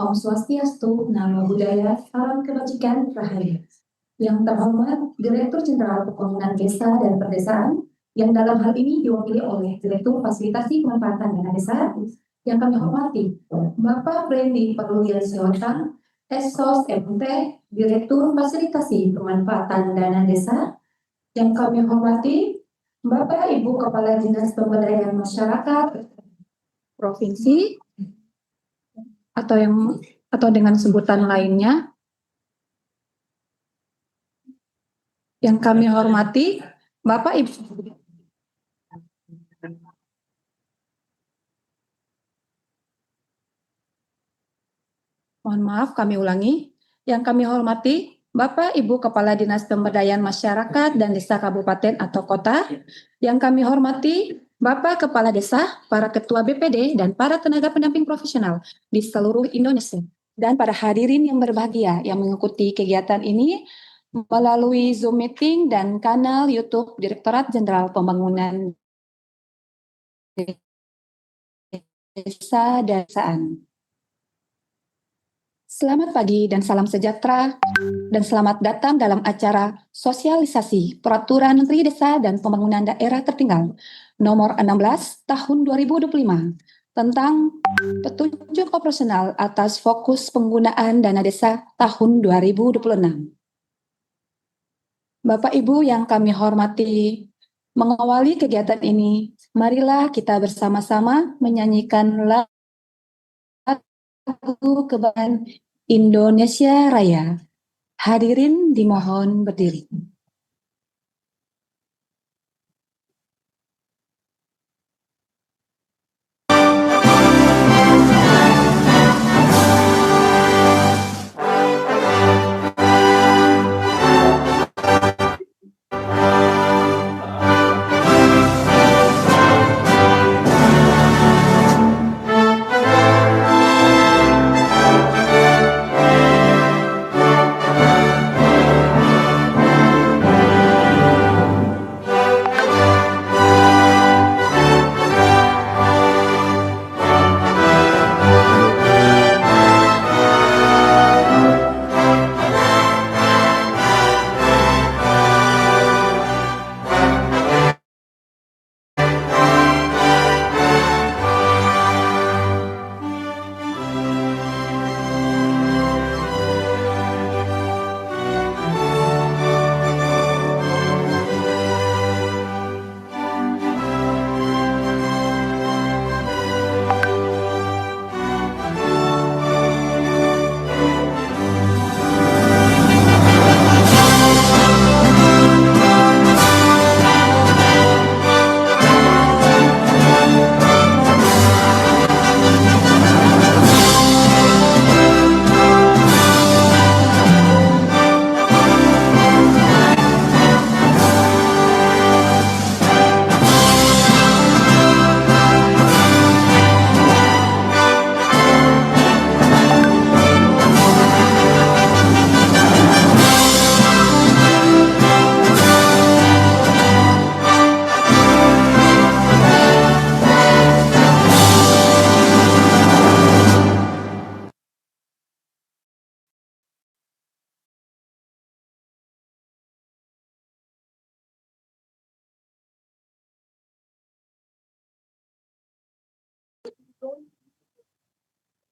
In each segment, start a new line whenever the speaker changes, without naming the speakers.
Om Swastiastu, Namo Buddhaya, Salam Kebajikan, Rahayu. Yang terhormat Direktur Jenderal Pembangunan Desa dan Perdesaan, yang dalam hal ini diwakili oleh Direktur Fasilitasi Pemanfaatan Dana Desa, yang kami hormati Bapak Predi Perluyan Sewatan, Esos MT, Direktur Fasilitasi Pemanfaatan Dana Desa, yang kami hormati Bapak Ibu Kepala Dinas Pemberdayaan Masyarakat Provinsi atau dengan sebutan lainnya, yang kami hormati Bapak Ibu. Mohon maaf, kami ulangi. Yang kami hormati Bapak Ibu Kepala Dinas Pemberdayaan Masyarakat dan Desa Kabupaten atau Kota. Yang kami hormati Bapak Kepala Desa, para Ketua BPD, dan para tenaga pendamping profesional di seluruh Indonesia. Dan para hadirin yang berbahagia yang mengikuti kegiatan ini melalui Zoom meeting dan kanal YouTube Direktorat Jenderal Pembangunan Desa dan Desaan. Selamat pagi dan salam sejahtera, dan selamat datang dalam acara sosialisasi Peraturan Menteri Desa dan Pembangunan Daerah Tertinggal nomor 16 tahun 2025 tentang petunjuk operasional atas fokus penggunaan dana desa tahun 2026. Bapak Ibu yang kami hormati, mengawali kegiatan ini, marilah kita bersama-sama menyanyikan lagu Kebanggaan Indonesia Raya. Hadirin dimohon berdiri.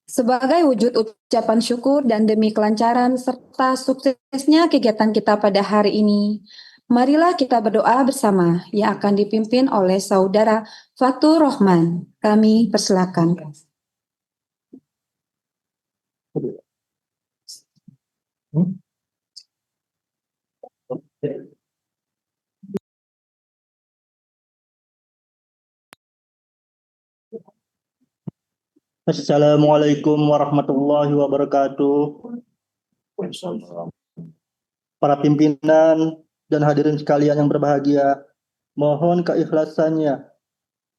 Sebagai wujud ucapan syukur dan demi kelancaran serta suksesnya kegiatan kita pada hari ini, marilah kita berdoa bersama yang akan dipimpin oleh Saudara Fatur Rohman. Kami persilakan.
Assalamualaikum warahmatullahi wabarakatuh. Para pimpinan dan hadirin sekalian yang berbahagia, mohon keikhlasannya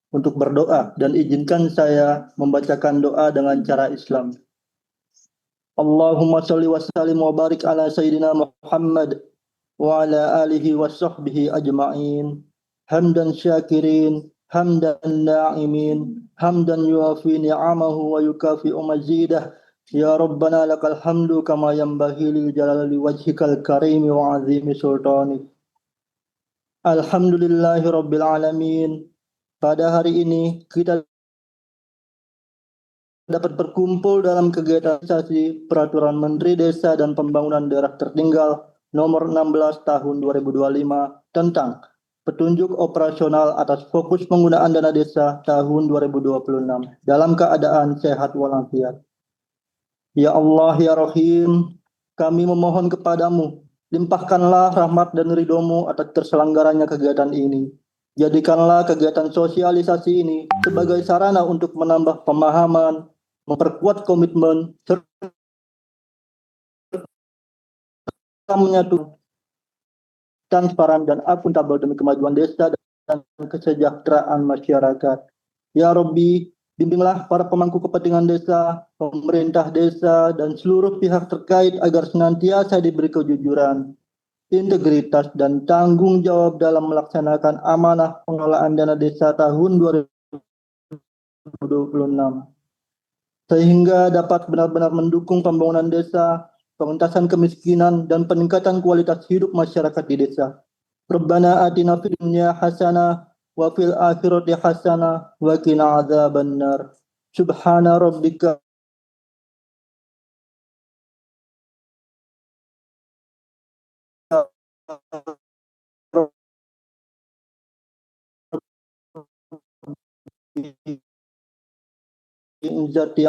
untuk berdoa dan izinkan saya membacakan doa dengan cara Islam. Allahumma sholli wa sallim wa barik ala sayyidina Muhammad wa ala alihi wa sahbihi ajma'in. Hamdan syakirin, hamdan na'imin, hamdan yuafi ni'amahu wa yukafi'u mazidah. Ya Rabbana lakal hamdu kama yanbaghi li jalali wajhikal karim wa azimi sultanik. Alhamdulillahi Rabbil Alamin. Pada hari ini kita dapat berkumpul dalam kegiatan sesi Peraturan Menteri Desa dan Pembangunan Daerah Tertinggal nomor 16 tahun 2025 tentang petunjuk operasional atas fokus penggunaan dana desa tahun 2026 dalam keadaan sehat walafiat. Ya Allah ya Rahim, kami memohon kepadamu, limpahkanlah rahmat dan ridhomu atas terselenggaranya kegiatan ini. Jadikanlah kegiatan sosialisasi ini sebagai sarana untuk menambah pemahaman, memperkuat komitmen, serta menyatu transparan dan akuntabel demi kemajuan desa dan kesejahteraan masyarakat. Ya Robbi, bimbinglah para pemangku kepentingan desa, pemerintah desa, dan seluruh pihak terkait agar senantiasa diberi kejujuran, integritas, dan tanggung jawab dalam melaksanakan amanah pengelolaan dana desa tahun 2026. Sehingga dapat benar-benar mendukung pembangunan desa, pengentasan kemiskinan, dan peningkatan kualitas hidup masyarakat di desa. Rabbana atina fid dunya hasanah wa fil akhirati hasanah wa qina adzabannar. Subhana rabbika rabbil izzati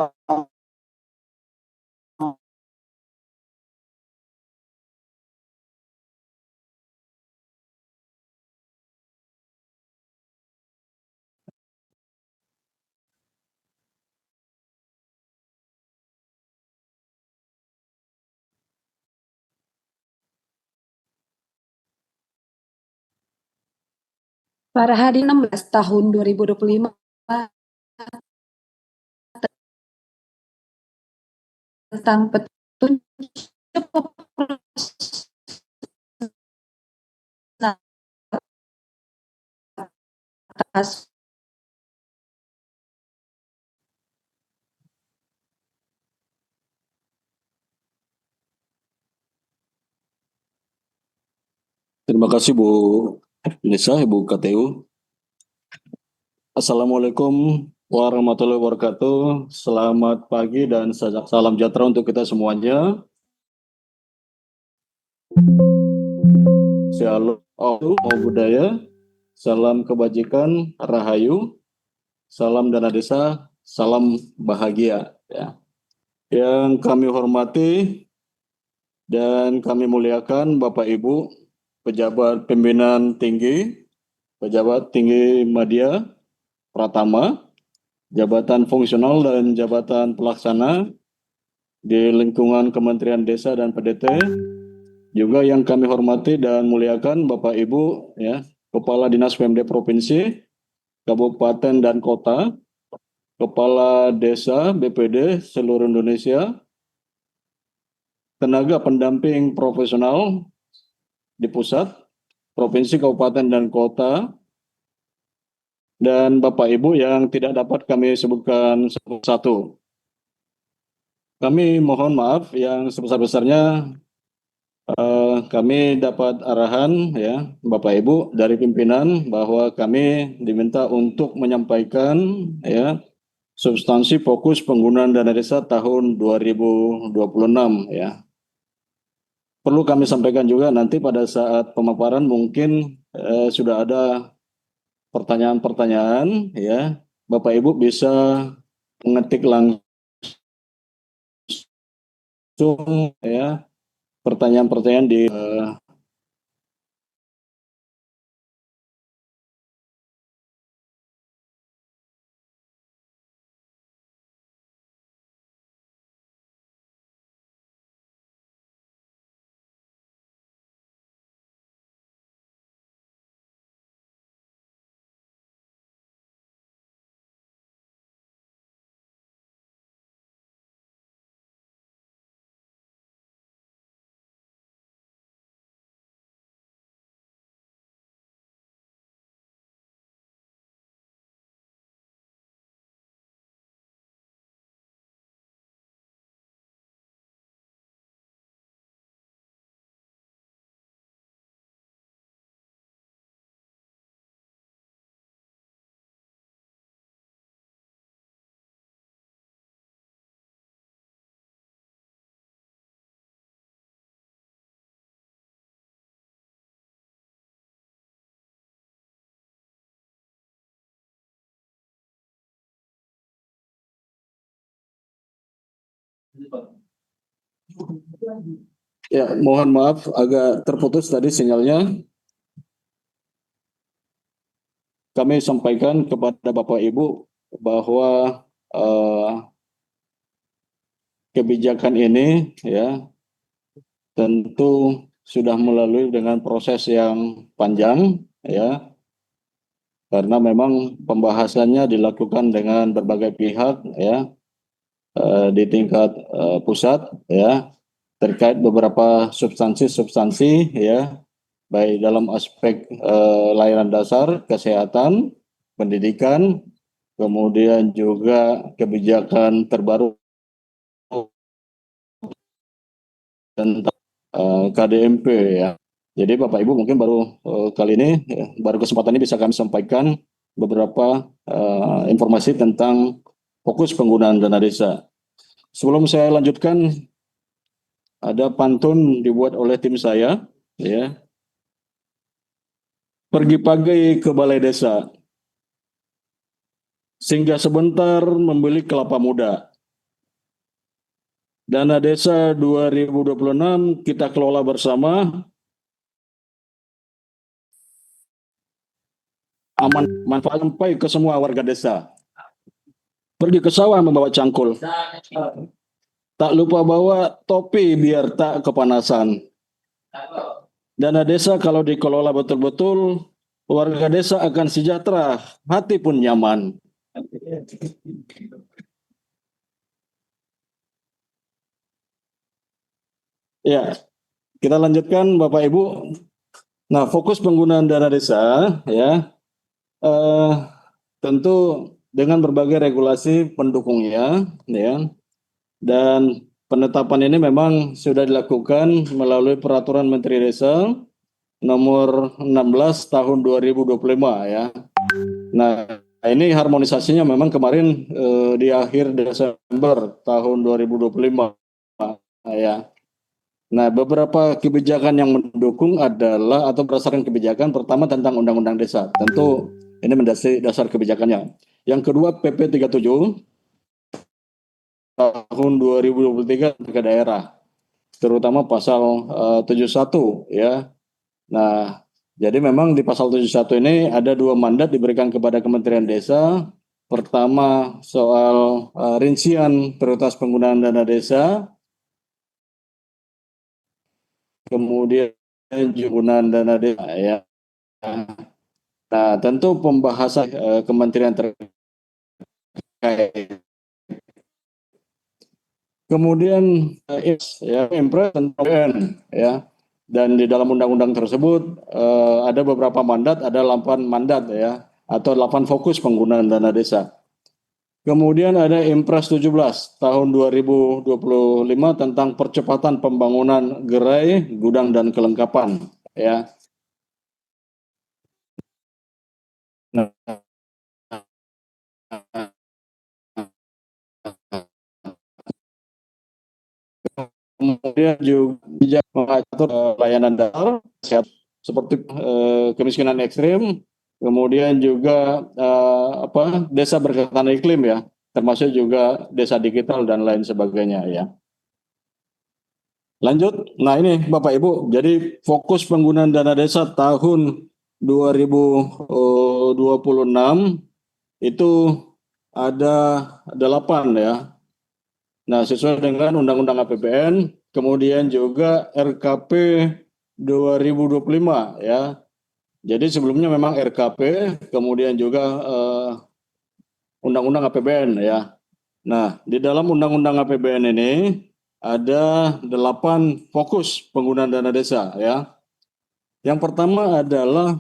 Pada hari 16 tahun 2025 tentang petunjuk atas
Terima kasih Bu Nisa, Ibu KTU. Assalamualaikum warahmatullahi wabarakatuh. Selamat pagi dan salam sejahtera untuk kita semuanya. Shalom budaya, salam kebajikan, rahayu, salam dana desa, salam bahagia. Ya. Yang kami hormati dan kami muliakan Bapak Ibu pejabat pimpinan tinggi, pejabat tinggi media, Pratama, jabatan fungsional dan jabatan pelaksana di lingkungan Kementerian Desa dan PDT, juga yang kami hormati dan muliakan Bapak Ibu ya, Kepala Dinas PMD Provinsi, Kabupaten dan Kota, Kepala Desa BPD seluruh Indonesia, tenaga pendamping profesional di pusat, provinsi, kabupaten dan kota, dan Bapak Ibu yang tidak dapat kami sebutkan satu-satu. Kami mohon maaf yang sebesar-besarnya kami dapat arahan ya Bapak Ibu dari pimpinan bahwa kami diminta untuk menyampaikan ya substansi fokus penggunaan dana desa tahun 2026 ya. Perlu kami sampaikan juga nanti pada saat pemaparan mungkin sudah ada pertanyaan-pertanyaan ya. Bapak Ibu bisa mengetik langsung ya pertanyaan-pertanyaan di Ya, mohon maaf agak terputus tadi sinyalnya. Kami sampaikan kepada Bapak Ibu bahwa kebijakan ini ya tentu sudah melalui dengan proses yang panjang ya, karena memang pembahasannya dilakukan dengan berbagai pihak ya, di tingkat pusat ya, terkait beberapa substansi ya, baik dalam aspek layanan dasar, kesehatan, pendidikan, kemudian juga kebijakan terbaru tentang KDMP ya. Jadi Bapak Ibu mungkin baru kali ini, ya, baru kesempatan ini bisa kami sampaikan beberapa informasi tentang fokus penggunaan dana desa. Sebelum saya lanjutkan, ada pantun dibuat oleh tim saya, ya. Pergi pagi ke balai desa, singgah sebentar membeli kelapa muda. Dana desa 2026 kita kelola bersama, aman, manfaat sampai ke semua warga desa. Pergi ke sawah membawa cangkul. Tak lupa bawa topi biar tak kepanasan. Dana desa kalau dikelola betul-betul, warga desa akan sejahtera, hati pun nyaman. Ya, kita lanjutkan Bapak Ibu. Nah, fokus penggunaan dana desa ya, tentu dengan berbagai regulasi pendukungnya ya, dan penetapan ini memang sudah dilakukan melalui Peraturan Menteri Desa nomor 16 tahun 2025 ya. Nah, ini harmonisasinya memang kemarin di akhir Desember tahun 2025 ya. Nah, beberapa kebijakan yang mendukung adalah atau berdasarkan kebijakan pertama tentang Undang-Undang Desa. Tentu ini mendasari dasar kebijakannya. Yang kedua PP 37 tahun 2023 ke daerah, terutama pasal 71 ya. Nah, jadi memang di pasal 71 ini ada dua mandat diberikan kepada Kementerian Desa. Pertama soal rincian prioritas penggunaan dana desa, kemudian penggunaan dana desa ya. Nah, tentu pembahasan kementerian terkait. Kemudian ya impres tentang PN ya. Dan di dalam undang-undang tersebut ada beberapa mandat, ada 8 mandat ya, atau 8 fokus penggunaan dana desa. Kemudian ada Impres 17 tahun 2025 tentang percepatan pembangunan gerai, gudang dan kelengkapan ya. Nah, kemudian juga mengatur layanan dasar seperti kemiskinan ekstrim, kemudian juga desa berketahanan iklim ya, termasuk juga desa digital dan lain sebagainya ya. Lanjut, nah ini Bapak Ibu, jadi fokus penggunaan dana desa tahun 2026 itu ada 8 ya. Nah, sesuai dengan Undang-Undang APBN, kemudian juga RKP 2025 ya. Jadi sebelumnya memang RKP, kemudian juga Undang-Undang APBN ya. Nah, di dalam Undang-Undang APBN ini ada 8 fokus penggunaan dana desa ya. Yang pertama adalah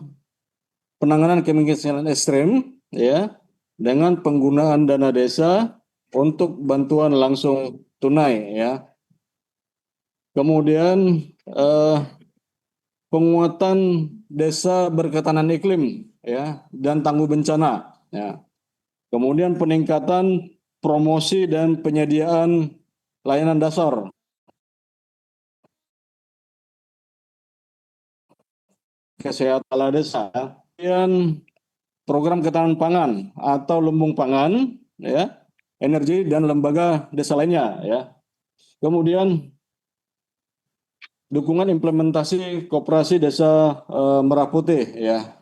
penanganan kemiskinan ekstrim ya, dengan penggunaan dana desa untuk bantuan langsung tunai ya. Kemudian penguatan desa berketahanan iklim ya dan tangguh bencana ya. Kemudian peningkatan promosi dan penyediaan layanan dasar, kesehatan desa, kemudian program ketahanan pangan atau lumbung pangan ya, energi dan lembaga desa lainnya ya. Kemudian dukungan implementasi koperasi desa Merah Putih ya.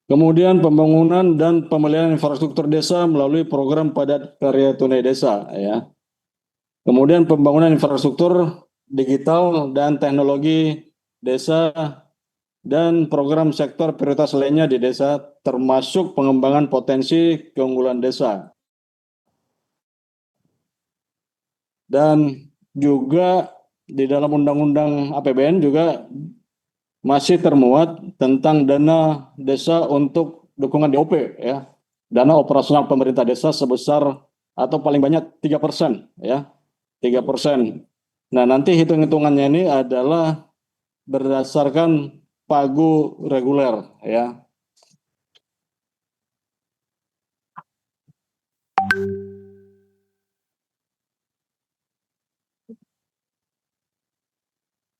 Kemudian pembangunan dan pemeliharaan infrastruktur desa melalui program padat karya tunai desa ya. Kemudian pembangunan infrastruktur digital dan teknologi desa dan program sektor prioritas lainnya di desa termasuk pengembangan potensi keunggulan desa. Dan juga di dalam Undang-Undang APBN juga masih termuat tentang dana desa untuk dukungan DOP ya. Dana operasional pemerintah desa sebesar atau paling banyak 3% ya. 3%. Nah, nanti hitung-hitungannya ini adalah berdasarkan pagu reguler ya.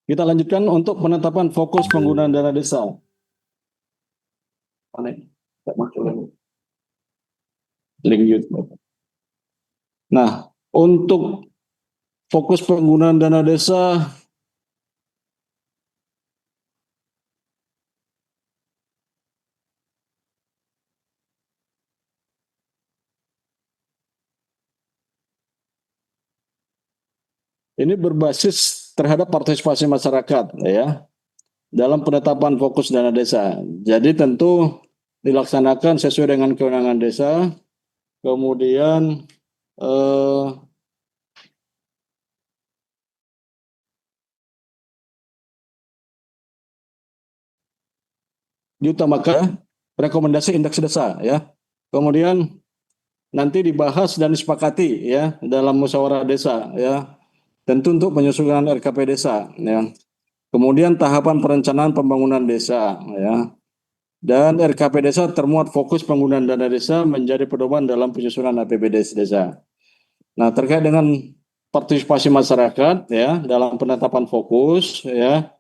Kita lanjutkan untuk penetapan fokus penggunaan dana desa. Link YouTube. Nah, untuk fokus penggunaan dana desa ini berbasis terhadap partisipasi masyarakat ya dalam penetapan fokus dana desa. Jadi tentu dilaksanakan sesuai dengan kewenangan desa. Kemudian diutamakan rekomendasi indeks desa ya. Kemudian nanti dibahas dan disepakati ya dalam musyawarah desa ya. Tentu untuk penyusunan RKP desa ya. Kemudian tahapan perencanaan pembangunan desa ya. Dan RKP desa termuat fokus penggunaan dana desa menjadi pedoman dalam penyusunan APBD desa. Nah, terkait dengan partisipasi masyarakat ya dalam penetapan fokus ya.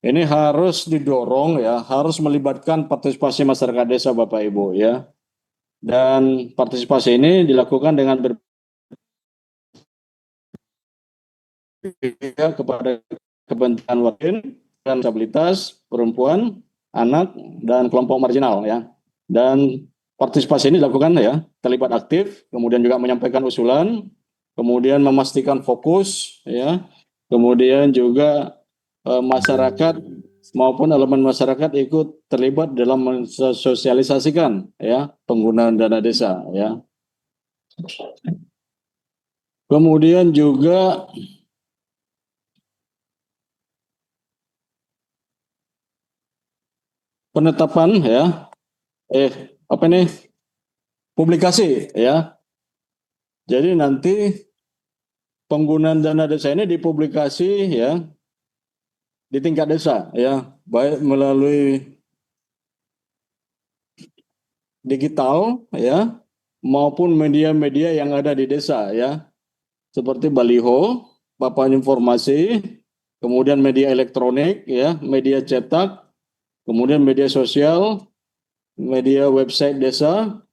Ini harus didorong ya, harus melibatkan partisipasi masyarakat desa Bapak Ibu ya. Dan partisipasi ini dilakukan dengan berpihak kepada kepentingan wakil dan disabilitas, perempuan, anak, dan kelompok marginal ya. Dan partisipasi ini dilakukan ya, terlibat aktif, kemudian juga menyampaikan usulan, kemudian memastikan fokus ya, kemudian juga masyarakat maupun elemen masyarakat ikut terlibat dalam mensosialisasikan ya penggunaan dana desa ya. Kemudian juga penetapan ya publikasi ya. Jadi nanti penggunaan dana desa ini dipublikasi ya di tingkat desa ya, baik melalui digital ya maupun media-media yang ada di desa ya, seperti baliho, papan informasi, kemudian media elektronik ya, media cetak, kemudian media sosial, media website desa,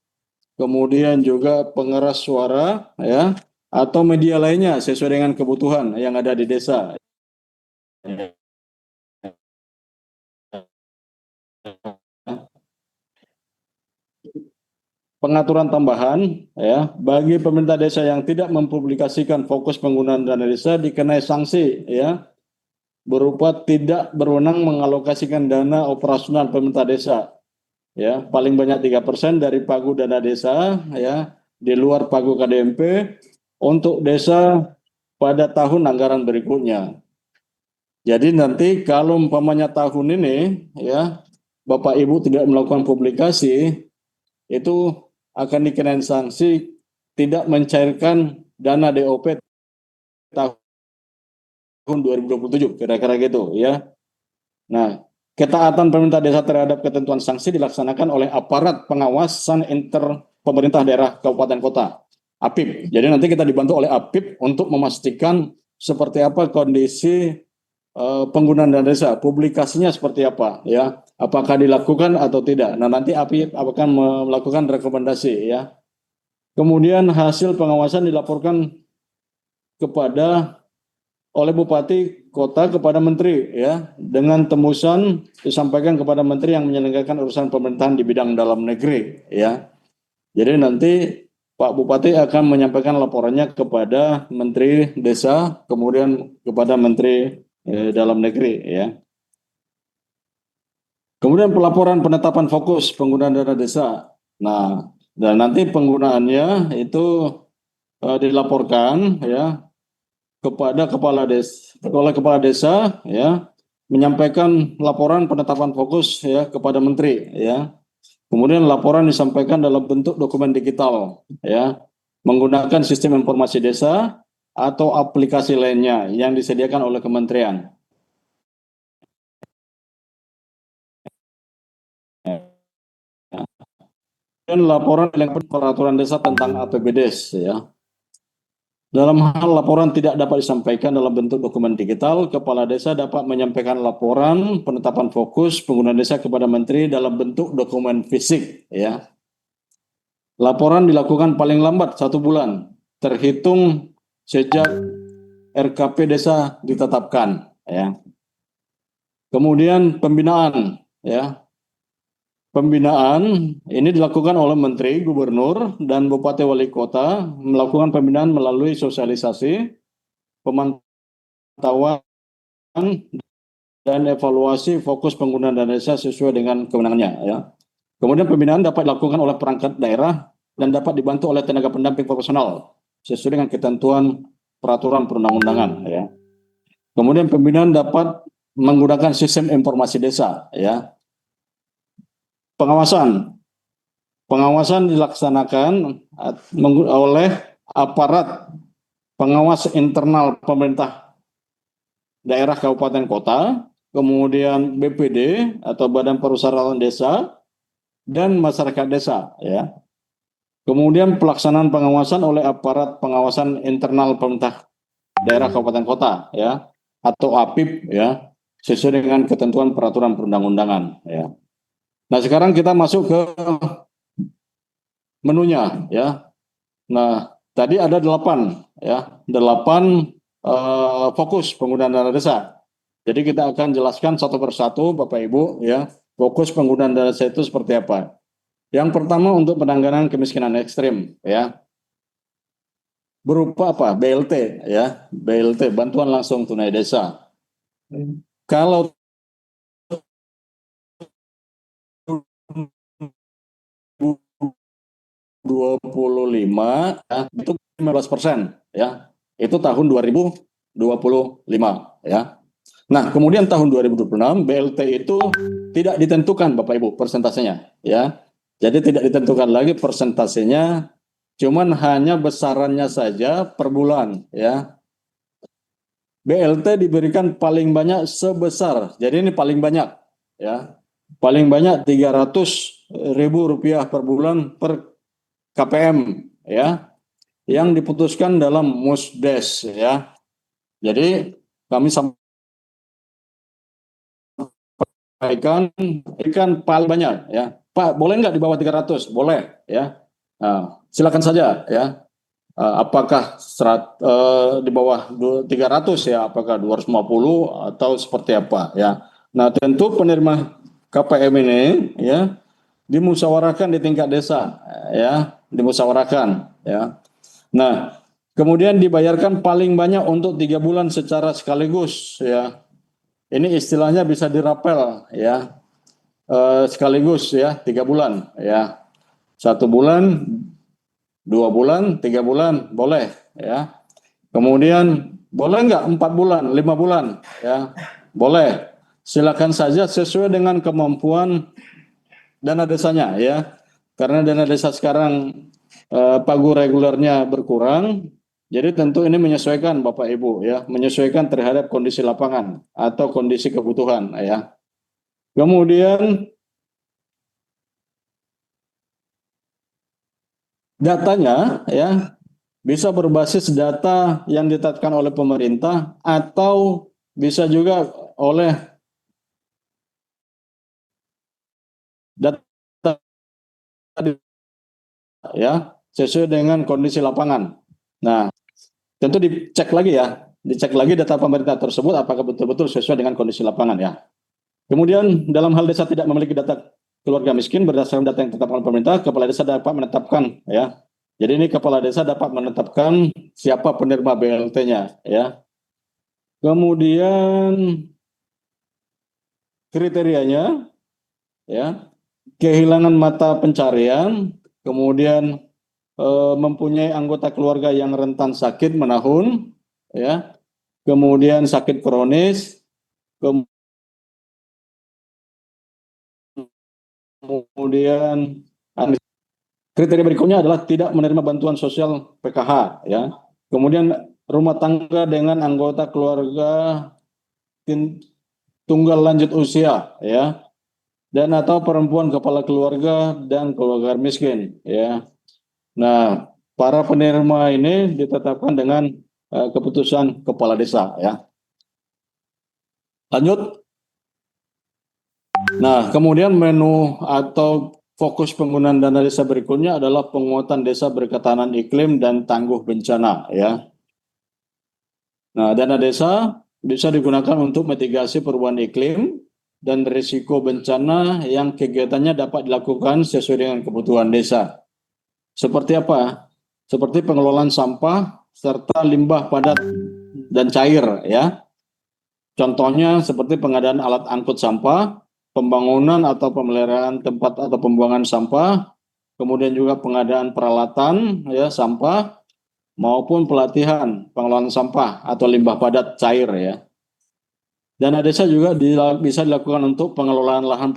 kemudian juga pengeras suara ya, atau media lainnya sesuai dengan kebutuhan yang ada di desa. Pengaturan tambahan ya bagi pemerintah desa yang tidak mempublikasikan fokus penggunaan dana desa dikenai sanksi ya berupa tidak berwenang mengalokasikan dana operasional pemerintah desa ya paling banyak 3% dari pagu dana desa ya di luar pagu KDMP untuk desa pada tahun anggaran berikutnya. Jadi nanti kalau umpamanya tahun ini ya Bapak Ibu tidak melakukan publikasi itu akan dikenakan sanksi tidak mencairkan dana DOP tahun 2027 kira-kira gitu ya. Nah, ketaatan pemerintah desa terhadap ketentuan sanksi dilaksanakan oleh aparat pengawasan inter pemerintah daerah kabupaten kota APIP. Jadi nanti kita dibantu oleh APIP untuk memastikan seperti apa kondisi penggunaan dana desa, publikasinya seperti apa ya, apakah dilakukan atau tidak. Nah nanti API akan melakukan rekomendasi ya. Kemudian hasil pengawasan dilaporkan kepada oleh Bupati Kota kepada Menteri, ya, dengan tembusan disampaikan kepada Menteri yang menyelenggarakan urusan pemerintahan di bidang dalam negeri, ya. Jadi nanti Pak Bupati akan menyampaikan laporannya kepada Menteri Desa, kemudian kepada Menteri Dalam Negeri, ya. Kemudian pelaporan penetapan fokus penggunaan dana desa. Nah, dan nanti penggunaannya itu dilaporkan, ya, kepada kepala desa, ya, menyampaikan laporan penetapan fokus, ya, kepada menteri, ya. Kemudian laporan disampaikan dalam bentuk dokumen digital, ya, menggunakan sistem informasi desa atau aplikasi lainnya yang disediakan oleh kementerian. Dan laporan yang peraturan desa tentang APBDes, ya. Dalam hal laporan tidak dapat disampaikan dalam bentuk dokumen digital, kepala desa dapat menyampaikan laporan penetapan fokus penggunaan desa kepada menteri dalam bentuk dokumen fisik, ya. Laporan dilakukan paling lambat 1 bulan terhitung sejak RKP desa ditetapkan, ya. Kemudian pembinaan, ya. Pembinaan ini dilakukan oleh Menteri, Gubernur, dan Bupati Wali Kota melakukan pembinaan melalui sosialisasi, pemantauan, dan evaluasi fokus penggunaan dana desa sesuai dengan kewenangannya, ya. Kemudian pembinaan dapat dilakukan oleh perangkat daerah dan dapat dibantu oleh tenaga pendamping profesional sesuai dengan ketentuan peraturan perundang-undangan, ya. Kemudian pembinaan dapat menggunakan sistem informasi desa, ya. Pengawasan dilaksanakan oleh aparat pengawas internal pemerintah daerah kabupaten kota, kemudian BPD atau Badan Perusaratan Desa, dan masyarakat desa, ya. Kemudian pelaksanaan pengawasan oleh aparat pengawasan internal pemerintah daerah kabupaten kota, ya, atau APIP, ya, sesuai dengan ketentuan peraturan perundang-undangan, ya. Nah, sekarang kita masuk ke menunya, ya. Nah, tadi ada 8, ya, 8 fokus penggunaan dana desa. Jadi kita akan jelaskan satu persatu, Bapak Ibu, ya, fokus penggunaan dana desa itu seperti apa. Yang pertama untuk penanganan kemiskinan ekstrim, ya, berupa apa? BLT, ya, BLT, bantuan langsung tunai desa. Kalau 25, ya, itu 15%, ya, itu tahun 2025, ya. Nah, kemudian tahun 2026 BLT itu tidak ditentukan, Bapak Ibu, persentasenya, ya. Jadi tidak ditentukan lagi persentasenya, cuman hanya besarannya saja per bulan, ya. BLT diberikan paling banyak sebesar, jadi ini paling banyak, ya. Paling banyak Rp300.000 per bulan per KPM, ya, yang diputuskan dalam Musdes, ya. Jadi kami ikan paling banyak, ya. Pak, boleh nggak di bawah 300? Boleh, ya. Nah, silakan saja, ya. Apakah di bawah 300, ya, apakah 250 atau seperti apa, ya. Nah, tentu penerima KPM ini, ya, dimusyawarahkan di tingkat desa, ya, dimusyawarahkan, ya. Nah, kemudian dibayarkan paling banyak untuk 3 bulan secara sekaligus, ya. Ini istilahnya bisa dirapel, ya, sekaligus, ya, 3 bulan, ya. 1 bulan, 2 bulan, 3 bulan, boleh, ya. Kemudian boleh nggak 4 bulan, 5 bulan, ya, boleh. Silakan saja sesuai dengan kemampuan dana desanya, ya. Karena dana desa sekarang pagu regulernya berkurang, jadi tentu ini menyesuaikan, Bapak Ibu, ya, menyesuaikan terhadap kondisi lapangan atau kondisi kebutuhan, ya. Kemudian datanya, ya, bisa berbasis data yang ditetapkan oleh pemerintah atau bisa juga oleh data, ya, sesuai dengan kondisi lapangan. Nah, tentu dicek lagi ya, dicek lagi data pemerintah tersebut apakah betul-betul sesuai dengan kondisi lapangan ya. Kemudian dalam hal desa tidak memiliki data keluarga miskin berdasarkan data yang ditetapkan pemerintah, kepala desa dapat menetapkan ya. Jadi ini kepala desa dapat menetapkan siapa penerima BLT-nya ya. Kemudian kriterianya ya, kehilangan mata pencarian, kemudian mempunyai anggota keluarga yang rentan sakit menahun ya, kemudian sakit kronis, kemudian kriteria berikutnya adalah tidak menerima bantuan sosial PKH ya. Kemudian rumah tangga dengan anggota keluarga tunggal lanjut usia ya, dan atau perempuan kepala keluarga dan keluarga miskin ya. Nah, para penerima ini ditetapkan dengan keputusan kepala desa ya. Lanjut. Nah, kemudian menu atau fokus penggunaan dana desa berikutnya adalah penguatan desa berketahanan iklim dan tangguh bencana ya. Nah, dana desa bisa digunakan untuk mitigasi perubahan iklim dan risiko bencana yang kegiatannya dapat dilakukan sesuai dengan kebutuhan desa. Seperti apa? Seperti pengelolaan sampah serta limbah padat dan cair ya. Contohnya seperti pengadaan alat angkut sampah, pembangunan atau pemeliharaan tempat atau pembuangan sampah, kemudian juga pengadaan peralatan ya sampah maupun pelatihan pengelolaan sampah atau limbah padat cair ya. Dana desa juga bisa dilakukan untuk pengelolaan lahan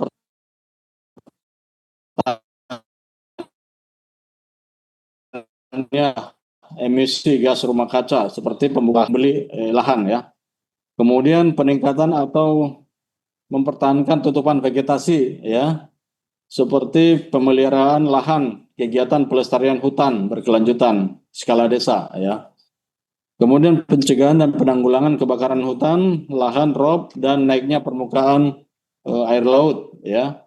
pertanian, emisi gas rumah kaca seperti pembukaan beli lahan ya. Kemudian peningkatan atau mempertahankan tutupan vegetasi ya, seperti pemeliharaan lahan, kegiatan pelestarian hutan berkelanjutan skala desa ya. Kemudian pencegahan dan penanggulangan kebakaran hutan, lahan rob dan naiknya permukaan air laut ya.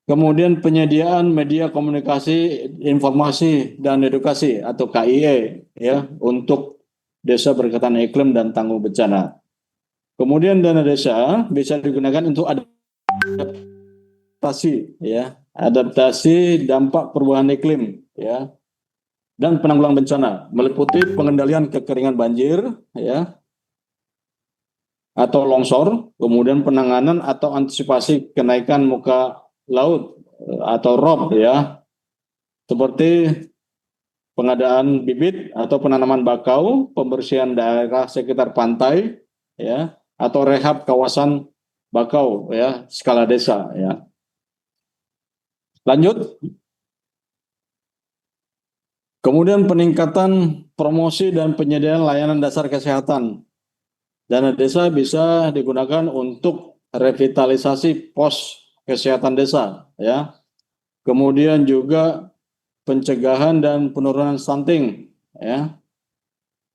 Kemudian penyediaan media komunikasi, informasi dan edukasi atau KIE ya untuk desa berketahanan iklim dan tangguh bencana. Kemudian dana desa bisa digunakan untuk adaptasi ya, adaptasi dampak perubahan iklim ya, dan penanggulangan bencana meliputi pengendalian kekeringan banjir ya atau longsor, kemudian penanganan atau antisipasi kenaikan muka laut atau ROB ya, seperti pengadaan bibit atau penanaman bakau, pembersihan daerah sekitar pantai ya, atau rehab kawasan bakau ya skala desa ya. Lanjut. Kemudian peningkatan promosi dan penyediaan layanan dasar kesehatan. Dana desa bisa digunakan untuk revitalisasi pos kesehatan desa ya. Kemudian juga pencegahan dan penurunan stunting ya.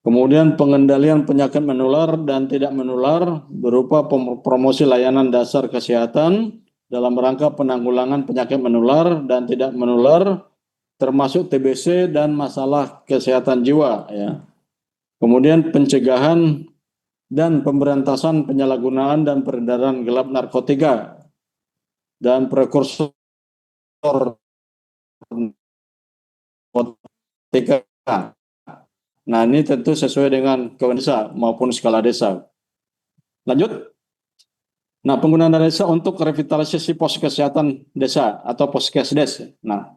Kemudian pengendalian penyakit menular dan tidak menular berupa promosi layanan dasar kesehatan dalam rangka penanggulangan penyakit menular dan tidak menular termasuk TBC dan masalah kesehatan jiwa ya. Kemudian pencegahan dan pemberantasan penyalahgunaan dan peredaran gelap narkotika dan prekursor narkotika. Nah, ini tentu sesuai dengan kewenangan desa maupun skala desa. Lanjut. Nah, penggunaan dana desa untuk revitalisasi pos kesehatan desa atau poskesdes. Nah,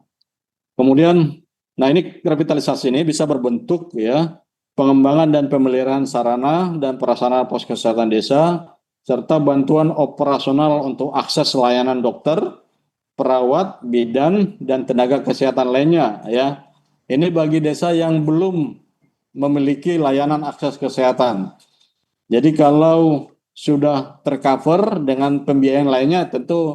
kemudian, ini revitalisasi ini bisa berbentuk ya pengembangan dan pemeliharaan sarana dan prasarana pos kesehatan desa serta bantuan operasional untuk akses layanan dokter, perawat, bidan dan tenaga kesehatan lainnya ya. Ini bagi desa yang belum memiliki layanan akses kesehatan. Jadi kalau sudah tercover dengan pembiayaan lainnya tentu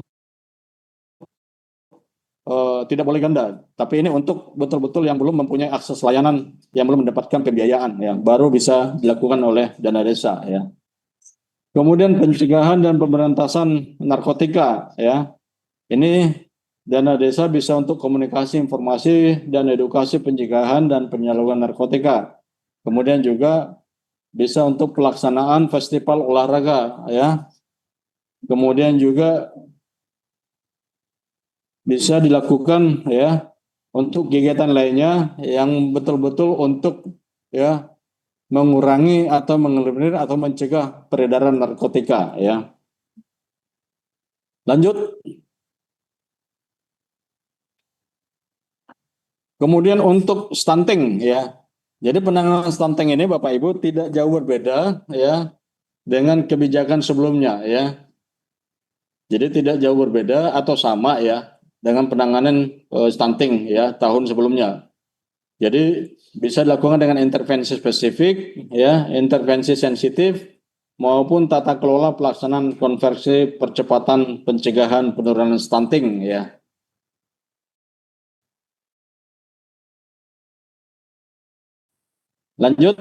tidak boleh ganda, tapi ini untuk betul-betul yang belum mempunyai akses layanan, yang belum mendapatkan pembiayaan, yang baru bisa dilakukan oleh dana desa ya. Kemudian pencegahan dan pemberantasan narkotika ya. Ini dana desa bisa untuk komunikasi, informasi dan edukasi pencegahan dan penyaluran narkotika. Kemudian juga bisa untuk pelaksanaan festival olahraga, ya. Kemudian juga bisa dilakukan, ya, untuk kegiatan lainnya yang betul-betul untuk, ya, mengurangi atau mengeliminir atau mencegah peredaran narkotika, ya. Lanjut. Kemudian untuk stunting, ya. Jadi penanganan stunting ini Bapak Ibu tidak jauh berbeda, ya, dengan kebijakan sebelumnya, ya. Jadi tidak jauh berbeda atau sama, ya, dengan penanganan stunting, ya, tahun sebelumnya. Jadi bisa dilakukan dengan intervensi spesifik, ya, intervensi sensitif maupun tata kelola pelaksanaan konversi percepatan pencegahan penurunan stunting, ya. Lanjut.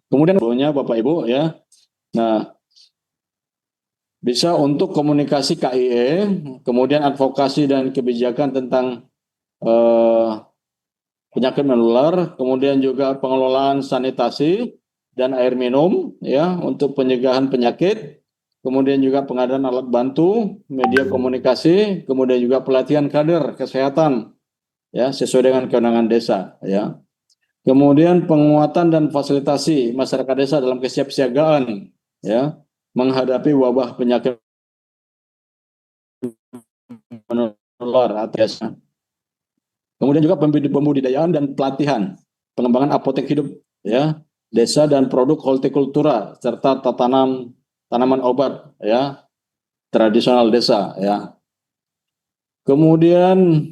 Kemudian Bapak Ibu, ya. Nah, bisa untuk komunikasi KIE, kemudian advokasi dan kebijakan tentang penyakit menular, kemudian juga pengelolaan sanitasi dan air minum, ya, untuk pencegahan penyakit, kemudian juga pengadaan alat bantu, media komunikasi, kemudian juga pelatihan kader kesehatan, ya, sesuai dengan kewenangan desa, ya. Kemudian penguatan dan fasilitasi masyarakat desa dalam kesiapsiagaan, ya, menghadapi wabah penyakit menular atau desa. Kemudian juga pembudidayaan dan pelatihan, pengembangan apotek hidup, ya, desa dan produk hortikultura serta tanaman obat, ya, tradisional desa, ya. Kemudian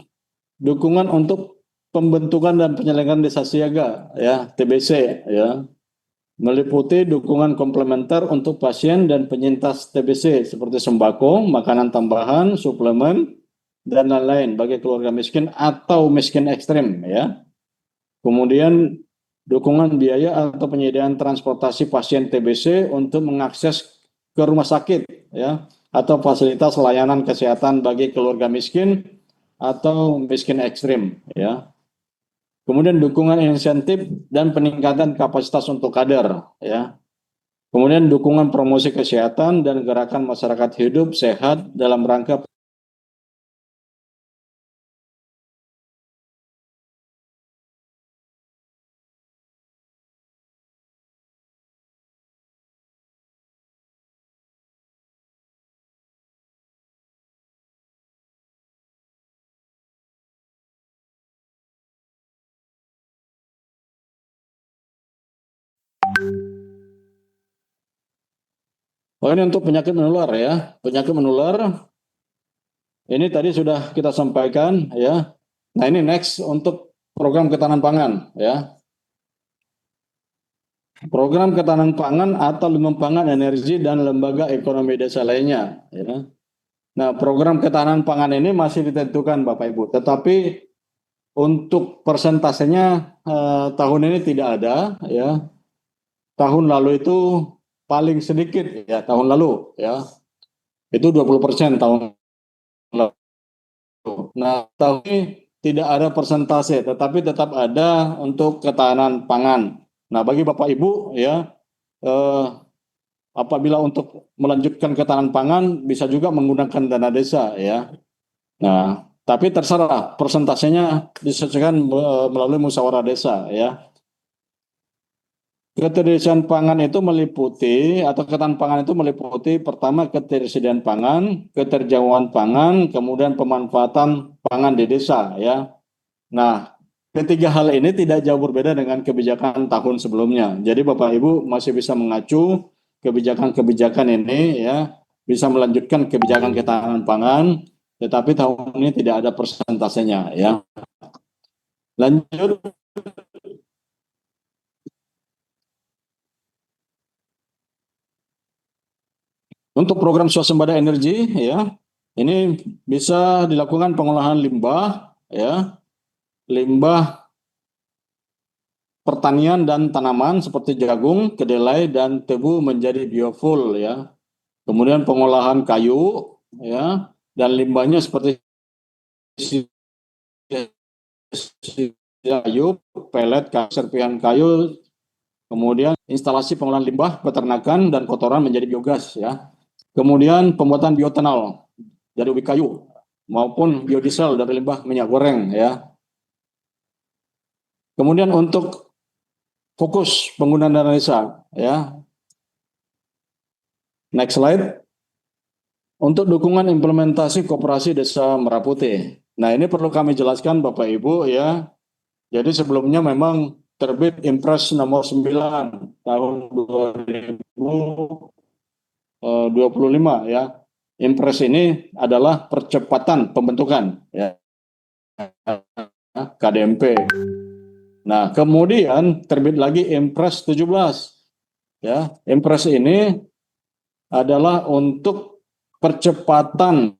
dukungan untuk pembentukan dan penyelenggaraan desa siaga, ya, TBC, ya, meliputi dukungan komplementer untuk pasien dan penyintas TBC seperti sembako, makanan tambahan, suplemen, dan lain-lain bagi keluarga miskin atau miskin ekstrim, ya. Kemudian dukungan biaya atau penyediaan transportasi pasien TBC untuk mengakses ke rumah sakit, ya, atau fasilitas layanan kesehatan bagi keluarga miskin atau miskin ekstrim, ya. Kemudian dukungan insentif dan peningkatan kapasitas untuk kader, ya. Kemudian dukungan promosi kesehatan dan gerakan masyarakat hidup sehat dalam rangka ini untuk penyakit menular, ya. Penyakit menular ini tadi sudah kita sampaikan, ya. Nah, ini next untuk program ketahanan pangan, ya. Program ketahanan pangan atau lumbung pangan energi dan lembaga ekonomi desa lainnya, ya. Nah, program ketahanan pangan ini masih ditentukan Bapak Ibu, tetapi untuk persentasenya tahun ini tidak ada, ya. Tahun lalu itu paling sedikit, ya, tahun lalu, ya. Itu 20% tahun lalu. Nah, tahun ini tidak ada persentase, tetapi tetap ada untuk ketahanan pangan. Nah, bagi Bapak Ibu, ya, apabila untuk melanjutkan ketahanan pangan bisa juga menggunakan dana desa, ya. Nah, tapi terserah persentasenya disesuaikan melalui musyawarah desa, ya. Ketersediaan pangan itu meliputi atau ketahanan pangan itu meliputi pertama ketersediaan pangan, keterjangkauan pangan, kemudian pemanfaatan pangan di desa, ya. Nah, ketiga hal ini tidak jauh berbeda dengan kebijakan tahun sebelumnya. Jadi Bapak Ibu masih bisa mengacu kebijakan-kebijakan ini, ya, bisa melanjutkan kebijakan ketahanan pangan, tetapi tahun ini tidak ada persentasenya, ya. Lanjut. Untuk program swasembada energi, ya, ini bisa dilakukan pengolahan limbah, ya, limbah pertanian dan tanaman seperti jagung, kedelai, dan tebu menjadi biofuel, ya. Kemudian pengolahan kayu, ya, dan limbahnya seperti kayu, pelet, serpihan kayu, kemudian instalasi pengolahan limbah, peternakan, dan kotoran menjadi biogas ya. Kemudian pembuatan bioetanol dari ubi kayu maupun biodiesel dari limbah minyak goreng ya. Kemudian untuk fokus penggunaan dana desa ya. Next slide. Untuk dukungan implementasi koperasi desa Merah Putih. Nah, ini perlu kami jelaskan Bapak Ibu ya. Jadi sebelumnya memang terbit Impres nomor 9 tahun 2025 ya. Impres ini adalah percepatan pembentukan ya KDMP. Nah, kemudian terbit lagi Impres 17 ya. Impres ini adalah untuk percepatan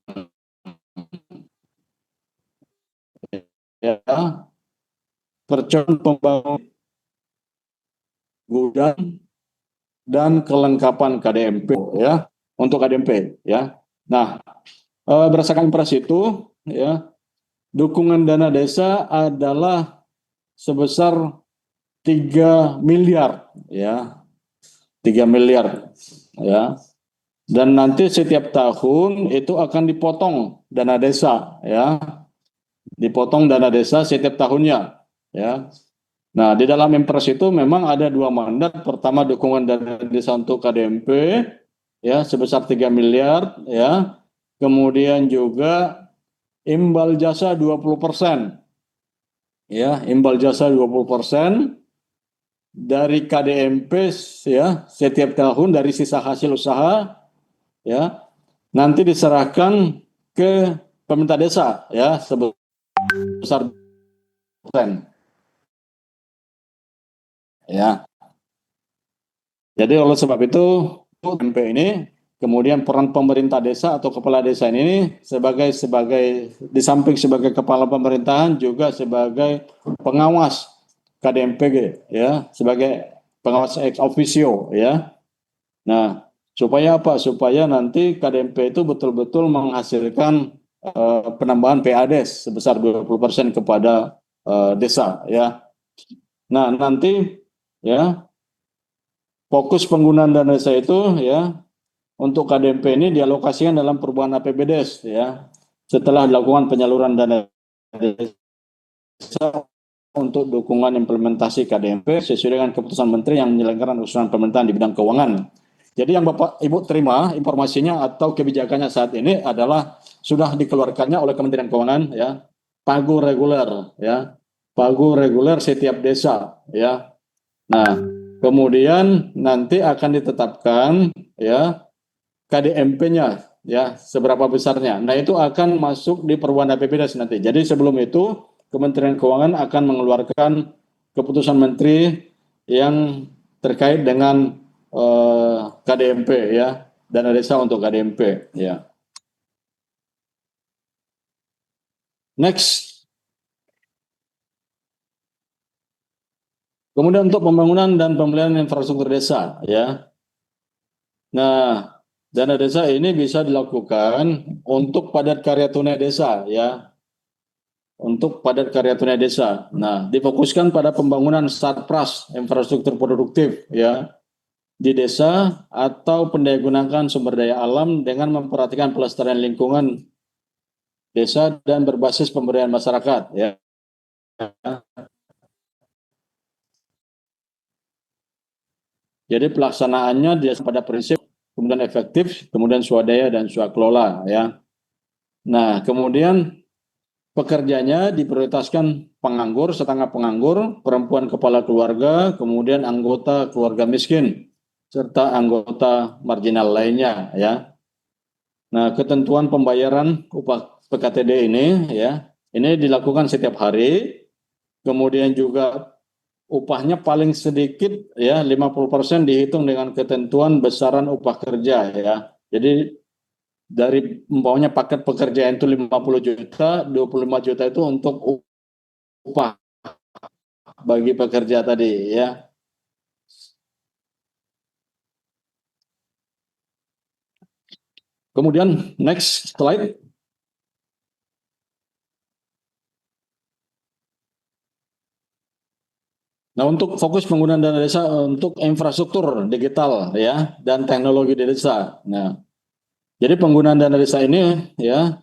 ya, percepatan pembangunan gudang dan kelengkapan KDMP ya, untuk KDMP ya. Nah, berdasarkan Impres itu ya, dukungan dana desa adalah sebesar 3 miliar ya. 3 miliar ya. Dan nanti setiap tahun itu akan dipotong dana desa ya. Dipotong dana desa setiap tahunnya ya. Nah, di dalam Impres itu memang ada 2 mandat. Pertama, dukungan dana desa untuk KDMP ya sebesar 3 miliar ya. Kemudian juga imbal jasa 20%. Ya, imbal jasa 20% dari KDMP ya setiap tahun dari sisa hasil usaha ya nanti diserahkan ke pemerintah desa ya sebesar persen ya. Jadi oleh sebab itu KDMP ini kemudian peran pemerintah desa atau kepala desa ini sebagai di samping sebagai kepala pemerintahan juga sebagai pengawas KDMP ya, sebagai pengawas ex officio ya. Nah, supaya apa? Supaya nanti KDMP itu betul-betul menghasilkan penambahan PADES sebesar 20% kepada desa ya. Nah, nanti ya fokus penggunaan dana desa itu ya untuk KDMP ini dialokasikan dalam perubahan APBDes ya. Setelah dilakukan penyaluran dana desa untuk dukungan implementasi KDMP sesuai dengan keputusan Menteri yang menyelenggarakan usulan pemerintahan di bidang keuangan. Jadi yang Bapak Ibu terima informasinya atau kebijakannya saat ini adalah sudah dikeluarkannya oleh Kementerian Keuangan ya, pagu reguler ya, pagu reguler setiap desa ya. Nah, kemudian nanti akan ditetapkan ya KDMP-nya ya seberapa besarnya. Nah, itu akan masuk di perubahan APBDes nanti. Jadi sebelum itu Kementerian Keuangan akan mengeluarkan keputusan menteri yang terkait dengan KDMP ya, dana desa untuk KDMP ya. Next. Kemudian untuk pembangunan dan pembelian infrastruktur desa ya. Nah, dana desa ini bisa dilakukan untuk padat karya tunai desa ya. Untuk padat karya tunai desa. Nah, difokuskan pada pembangunan sarpras infrastruktur produktif ya di desa atau pendayagunaan sumber daya alam dengan memperhatikan pelestarian lingkungan desa dan berbasis pemberdayaan masyarakat ya. Jadi pelaksanaannya dia pada prinsip kemudian efektif, kemudian swadaya dan swakelola ya. Nah, kemudian pekerjanya diprioritaskan penganggur, setengah penganggur, perempuan kepala keluarga, kemudian anggota keluarga miskin, serta anggota marginal lainnya ya. Nah, ketentuan pembayaran upah PKTD ini ya, ini dilakukan setiap hari, kemudian juga upahnya paling sedikit ya 50% dihitung dengan ketentuan besaran upah kerja ya. Jadi dari umpamanya paket pekerjaan itu 50 juta, 25 juta itu untuk upah bagi pekerja tadi ya. Kemudian next slide. Nah, untuk fokus penggunaan dana desa untuk infrastruktur digital ya dan teknologi di desa. Nah, jadi penggunaan dana desa ini ya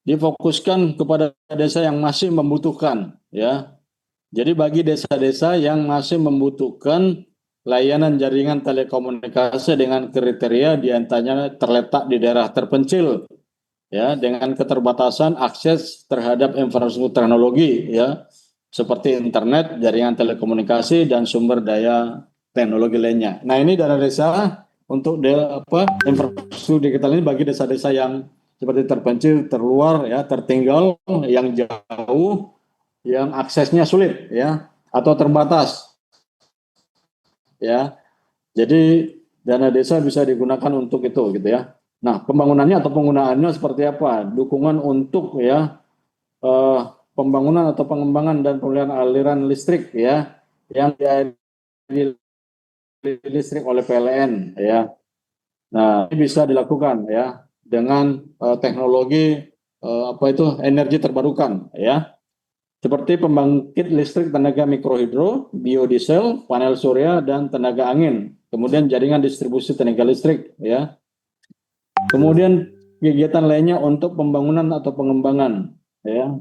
difokuskan kepada desa yang masih membutuhkan ya. Jadi bagi desa-desa yang masih membutuhkan layanan jaringan telekomunikasi dengan kriteria diantaranya terletak di daerah terpencil ya dengan keterbatasan akses terhadap infrastruktur teknologi ya seperti internet, jaringan telekomunikasi dan sumber daya teknologi lainnya. Nah, ini dana desa untuk infrastruktur digital ini bagi desa-desa yang seperti terpencil, terluar ya, tertinggal, yang jauh, yang aksesnya sulit ya atau terbatas ya. Jadi dana desa bisa digunakan untuk itu gitu ya. Nah, pembangunannya atau penggunaannya seperti apa? Dukungan untuk ya eh, pembangunan atau pengembangan dan pemeliharaan aliran listrik ya yang dialiri listrik oleh PLN ya. Nah, ini bisa dilakukan ya dengan teknologi apa itu energi terbarukan ya. Seperti pembangkit listrik tenaga mikrohidro, biodiesel, panel surya, dan tenaga angin. Kemudian jaringan distribusi tenaga listrik, ya. Kemudian kegiatan lainnya untuk pembangunan atau pengembangan, ya.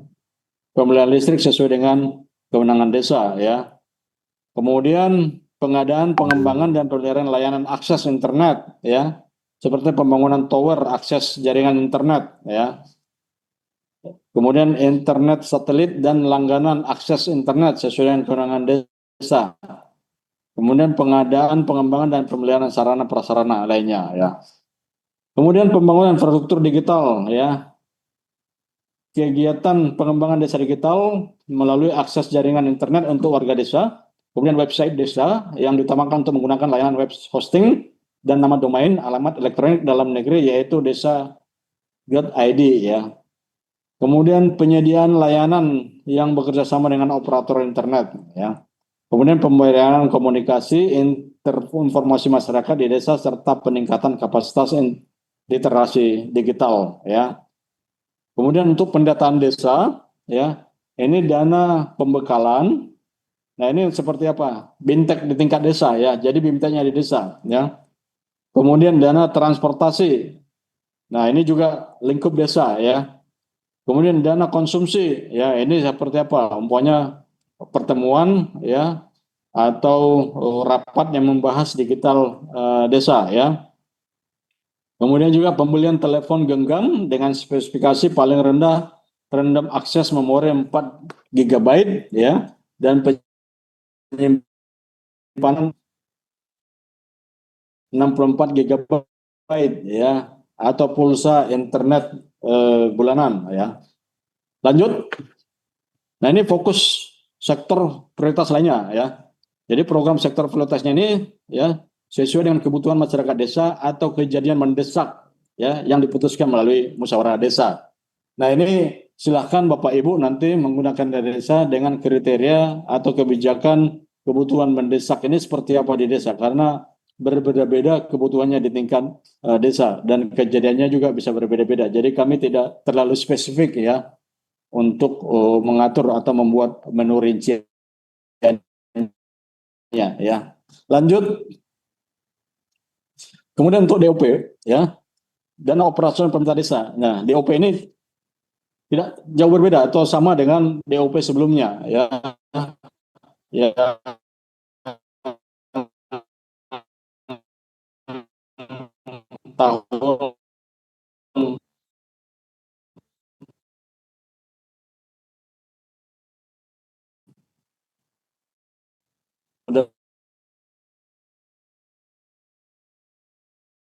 Pembelian listrik sesuai dengan kewenangan desa, ya. Kemudian pengadaan, pengembangan, dan pemeliharaan layanan akses internet, ya. Seperti pembangunan tower akses jaringan internet, ya. Kemudian internet satelit dan langganan akses internet sesuai dengan kewenangan desa. Kemudian pengadaan, pengembangan dan pemeliharaan sarana prasarana lainnya ya. Kemudian pembangunan infrastruktur digital ya. Kegiatan pengembangan desa digital melalui akses jaringan internet untuk warga desa, kemudian website desa yang ditamakan untuk menggunakan layanan web hosting dan nama domain alamat elektronik dalam negeri yaitu desa.id ya. Kemudian penyediaan layanan yang bekerja sama dengan operator internet, ya. Kemudian pemberian komunikasi informasi masyarakat di desa serta peningkatan kapasitas literasi digital, ya. Kemudian untuk pendataan desa, ya, ini dana pembekalan. Nah, ini seperti apa? Bintek di tingkat desa, ya. Jadi binteknya di desa, ya. Kemudian dana transportasi. Nah, ini juga lingkup desa, ya. Kemudian dana konsumsi, ya ini seperti apa? Umpamanya pertemuan, ya atau rapat yang membahas digital desa, ya. Kemudian juga pembelian telepon genggam dengan spesifikasi paling rendah random akses memori 4 GB, ya, dan penyimpanan 64 GB, ya, atau pulsa internet bulanan, ya. Lanjut. Nah, ini fokus sektor prioritas lainnya ya. Jadi program sektor prioritasnya ini ya sesuai dengan kebutuhan masyarakat desa atau kejadian mendesak ya yang diputuskan melalui musyawarah desa. Nah, ini silahkan Bapak Ibu nanti menggunakan dana desa dengan kriteria atau kebijakan kebutuhan mendesak ini seperti apa di desa karena berbeda-beda kebutuhannya di tingkat desa dan kejadiannya juga bisa berbeda-beda. Jadi kami tidak terlalu spesifik ya untuk mengatur atau membuat menu rinciannya ya. Lanjut, kemudian untuk DOP ya, dana operasional pemerintah desa. Nah, DOP ini tidak jauh berbeda atau sama dengan DOP sebelumnya ya. Ya, tahun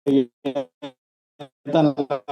kegiatan untuk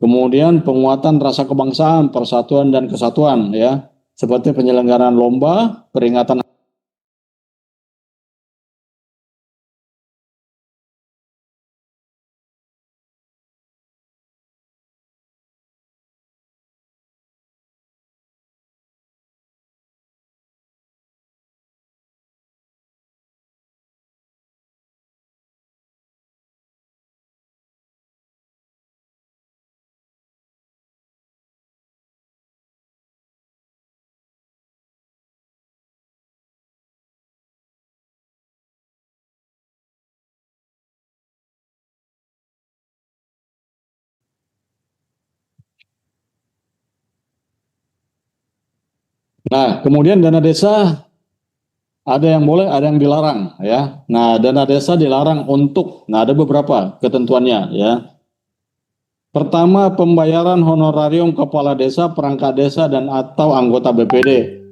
Kemudian penguatan rasa kebangsaan, persatuan dan kesatuan ya, seperti penyelenggaraan lomba, peringatan Nah, kemudian dana desa ada yang boleh, ada yang dilarang ya. Nah, dana desa dilarang untuk, nah ada beberapa ketentuannya ya. Pertama, pembayaran honorarium kepala desa, perangkat desa dan atau anggota BPD.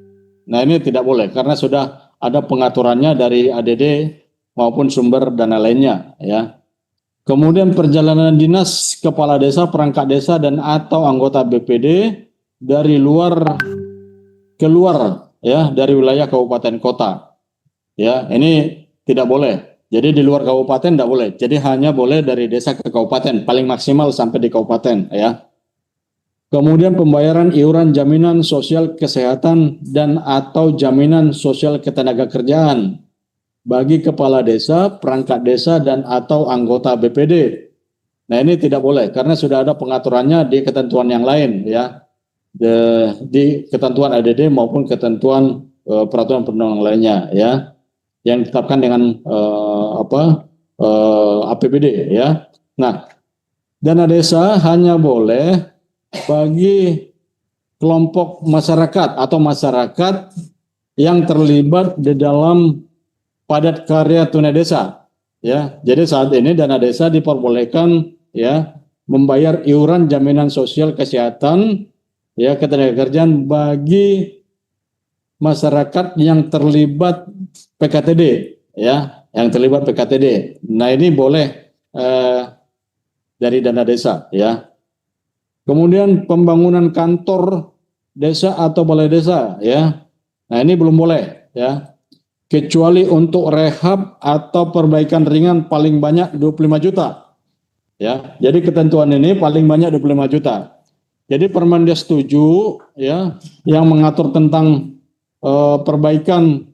Nah, ini tidak boleh karena sudah ada pengaturannya dari ADD maupun sumber dana lainnya ya. Kemudian perjalanan dinas kepala desa, perangkat desa dan atau anggota BPD dari keluar ya dari wilayah kabupaten kota. Ya, ini tidak boleh. Jadi di luar kabupaten tidak boleh. Jadi hanya boleh dari desa ke kabupaten, paling maksimal sampai di kabupaten ya. Kemudian pembayaran iuran jaminan sosial kesehatan dan atau jaminan sosial ketenagakerjaan bagi kepala desa, perangkat desa dan atau anggota BPD. Nah, ini tidak boleh karena sudah ada pengaturannya di ketentuan yang lain ya. Di ketentuan ADD maupun ketentuan peraturan perundang-undangan lainnya ya, yang ditetapkan dengan APBD ya. Nah, dana desa hanya boleh bagi kelompok masyarakat atau masyarakat yang terlibat di dalam padat karya tunai desa ya. Jadi saat ini dana desa diperbolehkan ya membayar iuran jaminan sosial kesehatan ya ketenagakerjaan bagi masyarakat yang terlibat PKTD ya, yang terlibat PKTD. Nah, ini boleh dari dana desa ya. Kemudian pembangunan kantor desa atau balai desa ya. Nah, ini belum boleh ya. Kecuali untuk rehab atau perbaikan ringan paling banyak 25 juta. Ya. Jadi ketentuan ini paling banyak 25 juta. Jadi Permendes 7 ya yang mengatur tentang perbaikan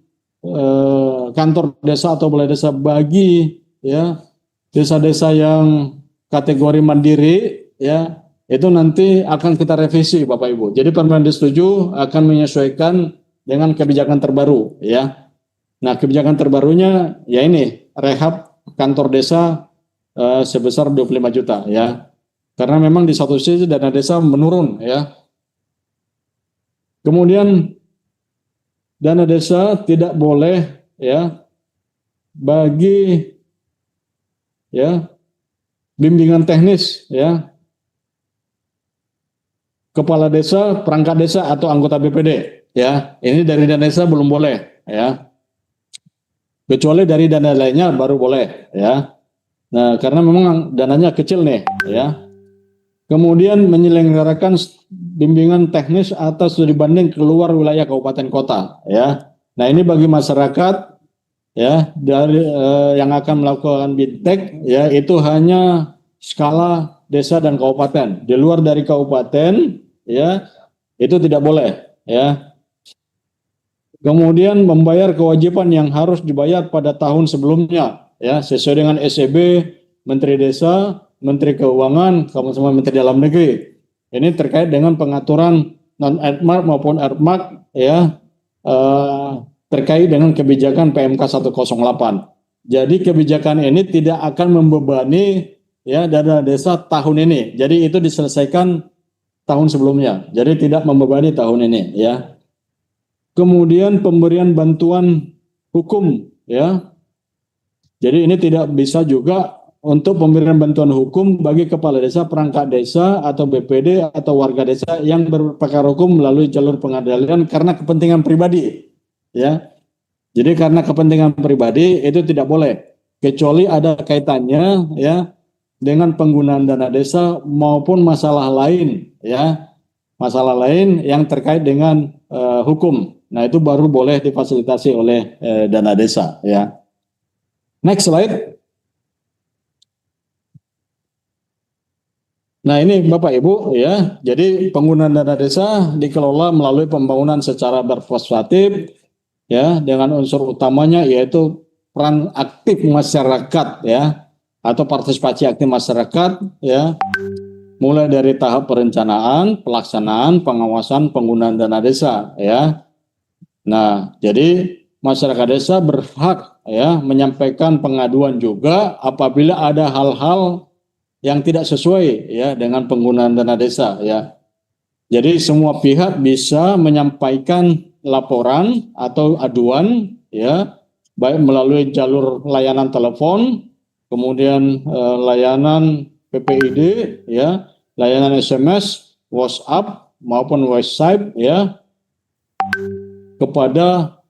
kantor desa atau balai desa bagi ya desa-desa yang kategori mandiri ya, itu nanti akan kita revisi Bapak Ibu. Jadi Permendes 7 akan menyesuaikan dengan kebijakan terbaru ya. Nah, kebijakan terbarunya ya ini rehab kantor desa sebesar 25 juta ya. Karena memang di satu sisi dana desa menurun ya. Kemudian dana desa tidak boleh ya bagi ya bimbingan teknis ya kepala desa, perangkat desa atau anggota BPD ya. Ini dari dana desa belum boleh ya. Kecuali dari dana lainnya baru boleh ya. Nah, karena memang dananya kecil nih ya. Kemudian menyelenggarakan bimbingan teknis atau studi banding keluar wilayah kabupaten kota ya. Nah, ini bagi masyarakat ya dari yang akan melakukan bintek ya itu hanya skala desa dan kabupaten. Di luar dari kabupaten ya itu tidak boleh ya. Kemudian membayar kewajiban yang harus dibayar pada tahun sebelumnya ya sesuai dengan SEB Menteri Desa, Menteri Keuangan, sama Menteri Dalam Negeri. Ini terkait dengan pengaturan non-ERMAK maupun ERMAK ya terkait dengan kebijakan PMK 108. Jadi kebijakan ini tidak akan membebani ya dana desa tahun ini. Jadi itu diselesaikan tahun sebelumnya. Jadi tidak membebani tahun ini ya. Kemudian pemberian bantuan hukum ya. Jadi ini tidak bisa juga untuk pemberian bantuan hukum bagi kepala desa, perangkat desa, atau BPD, atau warga desa yang berperkara hukum melalui jalur pengadilan karena kepentingan pribadi. Ya, jadi karena kepentingan pribadi itu tidak boleh, kecuali ada kaitannya ya dengan penggunaan dana desa maupun masalah lain, ya, masalah lain yang terkait dengan hukum. Nah itu baru boleh difasilitasi oleh dana desa. Ya. Next slide. Nah ini Bapak Ibu ya, jadi penggunaan dana desa dikelola melalui pembangunan secara berpartisipatif ya dengan unsur utamanya yaitu peran aktif masyarakat ya atau partisipasi aktif masyarakat ya mulai dari tahap perencanaan, pelaksanaan, pengawasan penggunaan dana desa ya. Nah jadi masyarakat desa berhak ya menyampaikan pengaduan juga apabila ada hal-hal yang tidak sesuai ya dengan penggunaan dana desa ya. Jadi semua pihak bisa menyampaikan laporan atau aduan ya baik melalui jalur layanan telepon, kemudian layanan PPID ya, layanan SMS, WhatsApp maupun WhatsApp ya kepada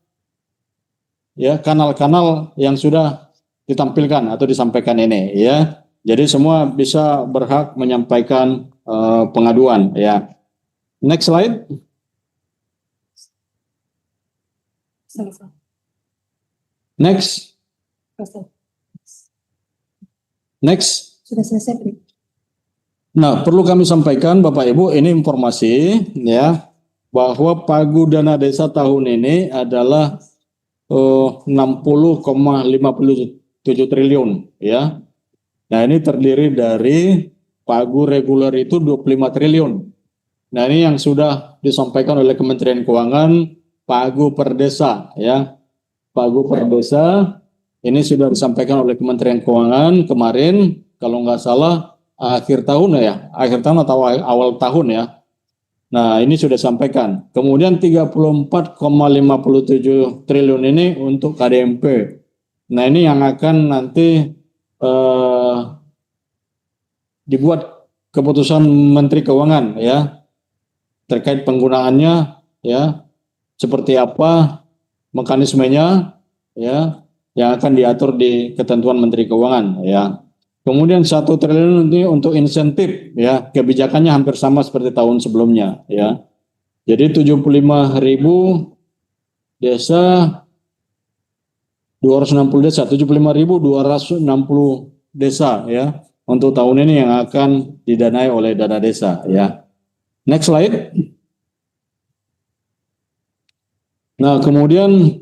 ya kanal-kanal yang sudah ditampilkan atau disampaikan ini ya. Jadi semua bisa berhak menyampaikan pengaduan ya. Next slide. Next. Next.
Sudah selesai, Pri.
Nah, perlu kami sampaikan Bapak Ibu ini informasi ya bahwa pagu dana desa tahun ini adalah 60,57 triliun ya. Nah ini terdiri dari pagu reguler itu 25 triliun. Nah ini yang sudah disampaikan oleh Kementerian Keuangan, pagu per desa ya. Pagu per desa ini sudah disampaikan oleh Kementerian Keuangan kemarin kalau nggak salah akhir tahun ya, akhir tahun atau awal tahun ya. Nah ini sudah disampaikan. Kemudian 34,57 triliun ini untuk KDMP. Nah ini yang akan nanti dibuat keputusan Menteri Keuangan ya terkait penggunaannya ya seperti apa mekanismenya ya yang akan diatur di ketentuan Menteri Keuangan ya. Kemudian 1 triliun ini untuk insentif ya kebijakannya hampir sama seperti tahun sebelumnya ya. Jadi 75.000 desa 260 desa, 75.260 desa ya untuk tahun ini yang akan didanai oleh dana desa ya. Next slide. Nah, kemudian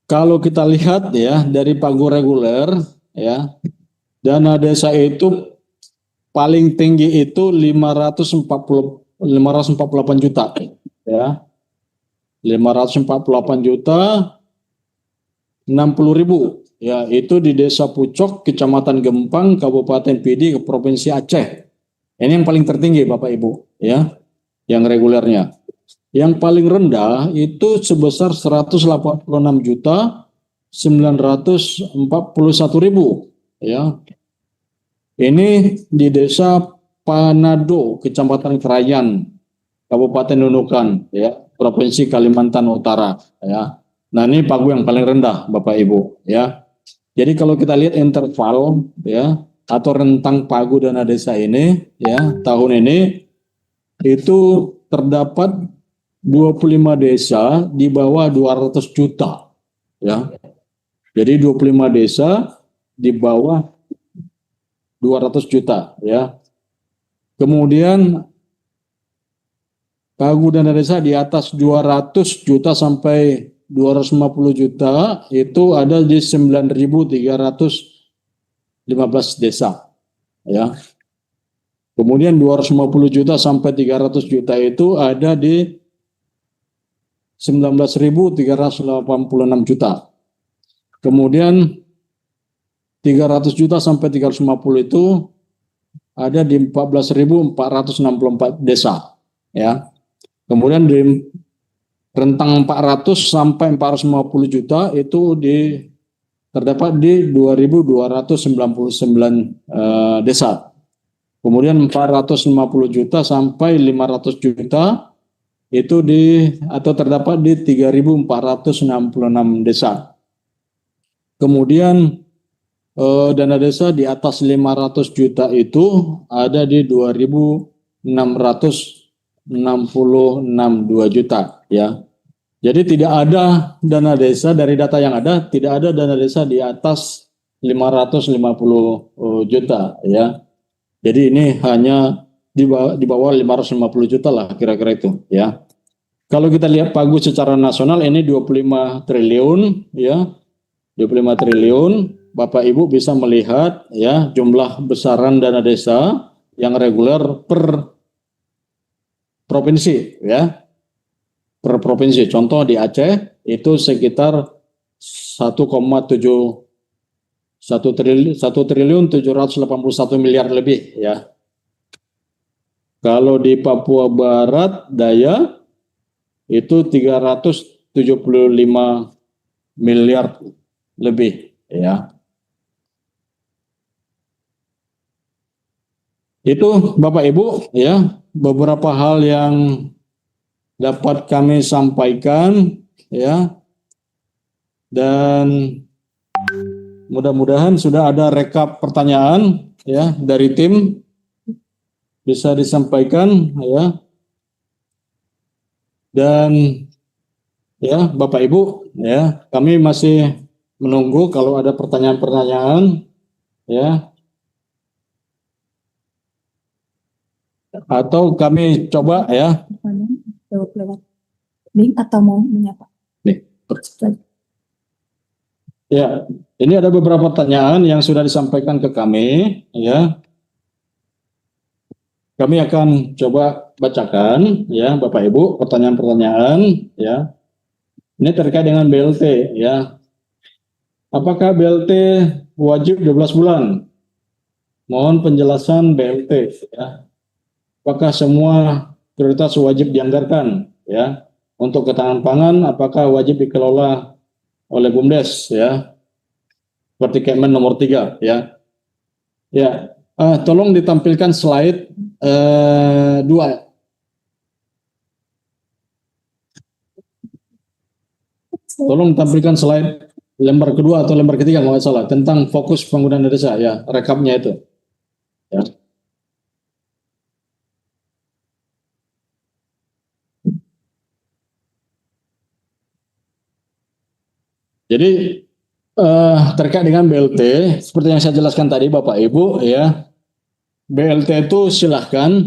kalau kita lihat ya dari pagu reguler ya, dana desa itu paling tinggi itu 548 juta ya. 548 juta 60.000 ya itu di Desa Pucok, Kecamatan Gempang, Kabupaten Pidi, Provinsi Aceh. Ini yang paling tertinggi Bapak Ibu ya, yang regulernya. Yang paling rendah itu sebesar 186.941.000 ya. Ini di Desa Panado, Kecamatan Krayan, Kabupaten Nunukan ya, Provinsi Kalimantan Utara ya. Nah, ini pagu yang paling rendah Bapak Ibu ya. Jadi kalau kita lihat interval ya atau rentang pagu dana desa ini ya, tahun ini itu terdapat 25 desa di bawah 200 juta ya. Jadi 25 desa di bawah 200 juta ya. Kemudian pagu dana desa di atas 200 juta sampai 250 juta itu ada di 9.315 desa ya. Kemudian 250 juta sampai 300 juta itu ada di 19.386 juta. Kemudian 300 juta sampai 350 itu ada di 14.464 desa ya. Kemudian di rentang 400 sampai 450 juta itu terdapat di 2.299 desa. Kemudian 450 juta sampai 500 juta itu terdapat di 3.466 desa. Kemudian dana desa di atas 500 juta itu ada di 2.662 juta ya. Jadi tidak ada dana desa, dari data yang ada tidak ada dana desa di atas 550 juta ya. Jadi ini hanya di bawah 550 juta lah kira-kira itu ya. Kalau kita lihat pagu secara nasional ini 25 triliun ya. 25 triliun, Bapak Ibu bisa melihat ya jumlah besaran dana desa yang reguler per provinsi ya. Per provinsi. Contoh di Aceh itu sekitar 1,781 miliar lebih ya. Kalau di Papua Barat Daya itu 375 miliar lebih ya. Itu Bapak Ibu ya beberapa hal yang dapat kami sampaikan ya. Dan mudah-mudahan sudah ada rekap pertanyaan ya dari tim bisa disampaikan ya. Dan ya Bapak Ibu ya, kami masih menunggu kalau ada pertanyaan-pertanyaan ya. Atau kami coba ya.
Jawab lewat link atau mau menyapa?
Nih. Ya, ini ada beberapa pertanyaan yang sudah disampaikan ke kami ya. Kami akan coba bacakan ya Bapak Ibu pertanyaan-pertanyaan ya. Ini terkait dengan BLT ya. Apakah BLT wajib 12 bulan? Mohon penjelasan BLT ya. Apakah semua prioritas wajib dianggarkan ya? Untuk ketahanan pangan apakah wajib dikelola oleh BUMDes ya? Seperti Kemen nomor 3 ya. Ya, tolong ditampilkan slide 2. Tolong tampilkan slide lembar kedua atau lembar ketiga kalau nggak salah tentang fokus penggunaan desa ya, rekapnya itu. Ya. Jadi terkait dengan BLT seperti yang saya jelaskan tadi Bapak Ibu ya, BLT itu silahkan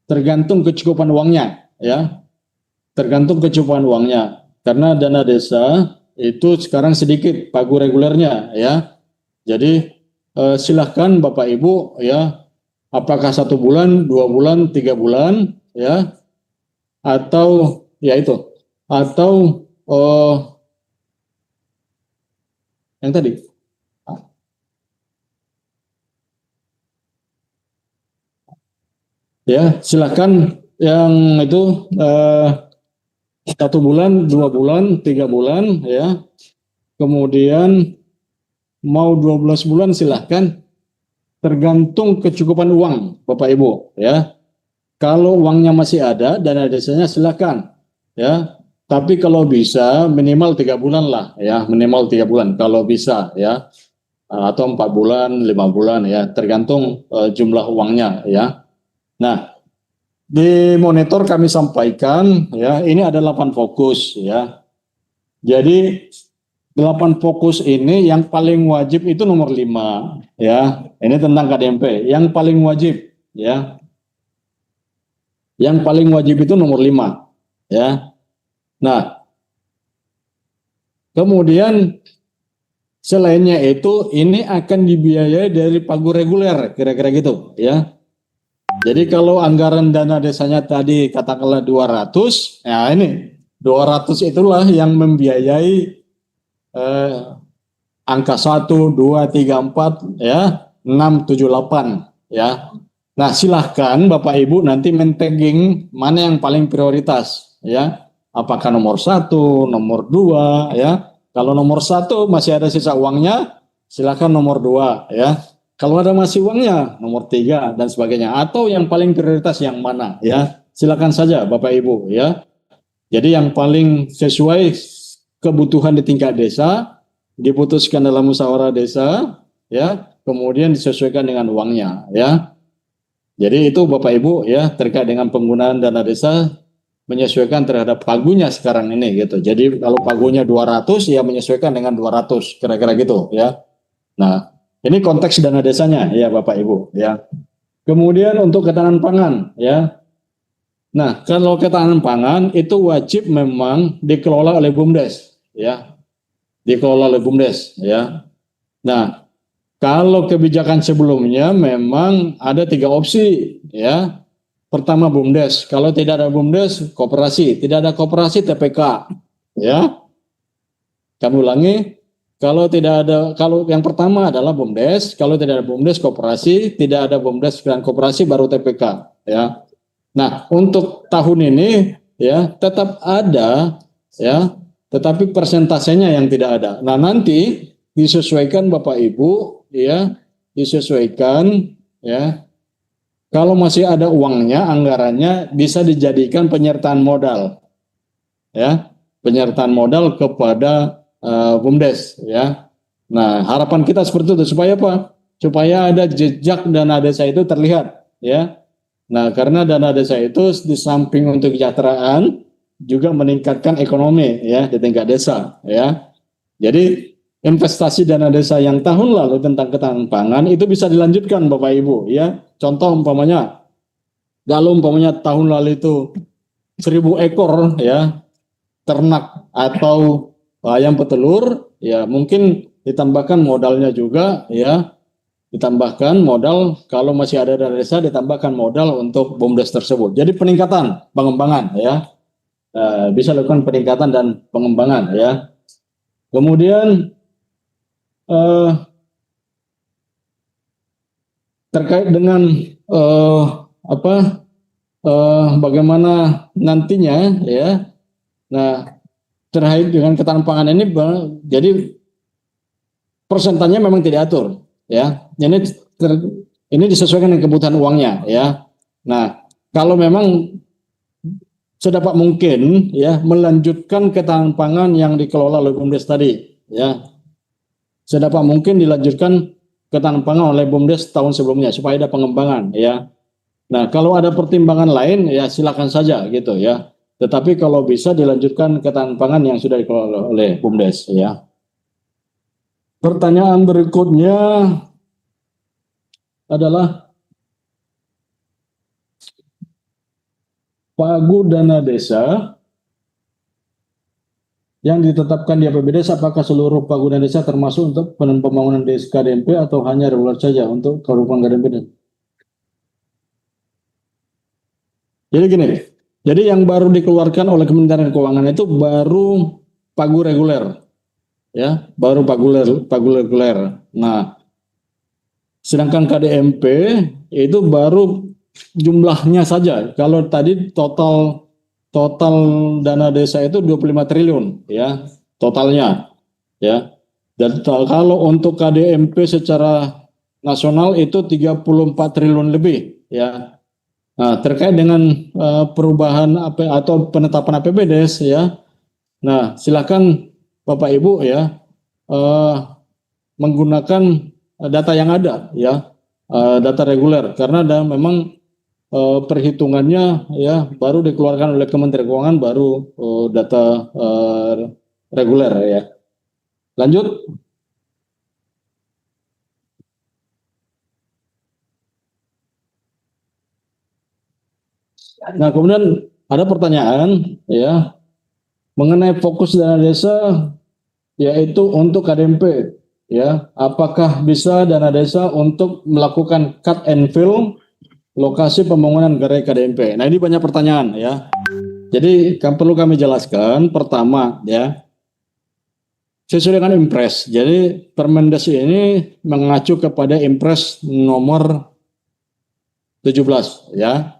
tergantung kecukupan uangnya ya, tergantung kecukupan uangnya. Karena dana desa itu sekarang sedikit pagu regulernya ya. Jadi silahkan Bapak Ibu ya, apakah 1 bulan, 2 bulan, 3 bulan ya, atau ya itu, atau yang tadi. Ya, silahkan yang itu 1 bulan, 2 bulan, 3 bulan, ya. Kemudian mau 12 bulan silahkan, tergantung kecukupan uang Bapak Ibu, ya. Kalau uangnya masih ada, dana desanya silahkan, ya. Tapi kalau bisa minimal 3 bulan lah, ya, minimal 3 bulan kalau bisa, ya. Atau 4 bulan, 5 bulan, ya, tergantung jumlah uangnya, ya. Nah, di monitor kami sampaikan, ya, ini ada 8 fokus, ya. Jadi 8 fokus ini yang paling wajib itu nomor 5, ya. Ini tentang KDMP. Yang paling wajib, ya. Yang paling wajib itu nomor 5, ya. Nah, kemudian selainnya itu ini akan dibiayai dari pagu reguler, kira-kira gitu, ya. Jadi kalau anggaran dana desanya tadi katakanlah 200, ya ini 200 itulah yang membiayai angka 1, 2, 3, 4, ya, 6, 7, 8, ya. Nah, silahkan Bapak Ibu nanti men-tagging mana yang paling prioritas, ya. Apakah nomor 1, nomor 2, ya. Kalau nomor 1 masih ada sisa uangnya, silahkan nomor 2, ya. Kalau ada masih uangnya, nomor 3 dan sebagainya. Atau yang paling prioritas yang mana, ya. Silakan saja Bapak Ibu, ya. Jadi yang paling sesuai kebutuhan di tingkat desa diputuskan dalam musyawarah desa, ya, kemudian disesuaikan dengan uangnya, ya. Jadi itu Bapak Ibu, ya, terkait dengan penggunaan dana desa menyesuaikan terhadap pagunya sekarang ini gitu. Jadi kalau pagunya 200 ya menyesuaikan dengan 200, kira-kira gitu, ya. Nah, ini konteks dana desanya, ya Bapak Ibu, ya. Kemudian untuk ketahanan pangan, ya. Nah, kalau ketahanan pangan itu wajib memang dikelola oleh BUMDes, ya. Dikelola oleh BUMDes, ya. Nah, kalau kebijakan sebelumnya memang ada 3 opsi, ya. Pertama BUMDes, kalau tidak ada BUMDes koperasi, tidak ada koperasi TPK, ya. Kami ulangi, kalau yang pertama adalah BUMDes, kalau tidak ada BUMDes koperasi, tidak ada BUMDes dan koperasi baru TPK, ya. Nah, untuk tahun ini, ya, tetap ada, ya, tetapi persentasenya yang tidak ada. Nah, nanti disesuaikan Bapak Ibu, ya, disesuaikan, ya. Kalau masih ada uangnya, anggarannya bisa dijadikan penyertaan modal, ya, penyertaan modal kepada BUMDes, ya. Nah, harapan kita seperti itu supaya apa? Supaya ada jejak dana desa itu terlihat, ya. Nah, karena dana desa itu di samping untuk kesejahteraan juga meningkatkan ekonomi, ya, di tingkat desa, ya. Jadi investasi dana desa yang tahun lalu tentang ketahanan pangan itu bisa dilanjutkan Bapak Ibu, ya. Contoh umpamanya, kalau umpamanya tahun lalu itu 1000 ekor, ya, ternak atau ayam petelur, ya, mungkin ditambahkan modalnya juga, ya. Ditambahkan modal, kalau masih ada dana desa ditambahkan modal untuk BUMDes tersebut. Jadi peningkatan, pengembangan, ya, bisa lakukan peningkatan dan pengembangan, ya. Kemudian terkait dengan bagaimana nantinya, ya. Nah, terkait dengan ketahanan pangan ini, jadi persentasenya memang tidak atur, ya. Ini disesuaikan dengan kebutuhan uangnya, ya. Nah, kalau memang sedapat mungkin, ya, melanjutkan ketahanan pangan yang dikelola oleh BUMDes tadi, ya. Sedapat mungkin dilanjutkan ketahanan pangan oleh BUMDes tahun sebelumnya supaya ada pengembangan, ya. Nah, kalau ada pertimbangan lain, ya silakan saja gitu, ya. Tetapi kalau bisa dilanjutkan ketahanan pangan yang sudah dikelola oleh BUMDes, ya. Pertanyaan berikutnya adalah pagu dana desa yang ditetapkan di APBD, apakah seluruh pagu dana desa termasuk untuk pembangunan desa KDMP atau hanya reguler saja untuk kabupaten KDMP? Jadi gini, jadi yang baru dikeluarkan oleh Kementerian Keuangan itu baru pagu reguler, ya, baru pagu reguler. Nah, sedangkan KDMP itu baru jumlahnya saja. Kalau tadi total total dana desa itu 25 triliun ya totalnya ya. Dan kalau untuk KDMP secara nasional itu 34 triliun lebih ya. Nah, terkait dengan perubahan atau penetapan APBDes ya. Nah, silakan Bapak Ibu ya menggunakan data yang ada ya, data reguler, karena memang perhitungannya ya baru dikeluarkan oleh Kementerian Keuangan, baru data reguler ya. Lanjut. Nah, kemudian ada pertanyaan ya mengenai fokus dana desa, yaitu untuk KDMP ya, apakah bisa dana desa untuk melakukan cut and fill lokasi pembangunan gerai KDMP? Nah, ini banyak pertanyaan ya. Jadi perlu kami jelaskan, pertama ya, sesuai dengan Impres. Jadi Permendes ini mengacu kepada Impres nomor 17 ya.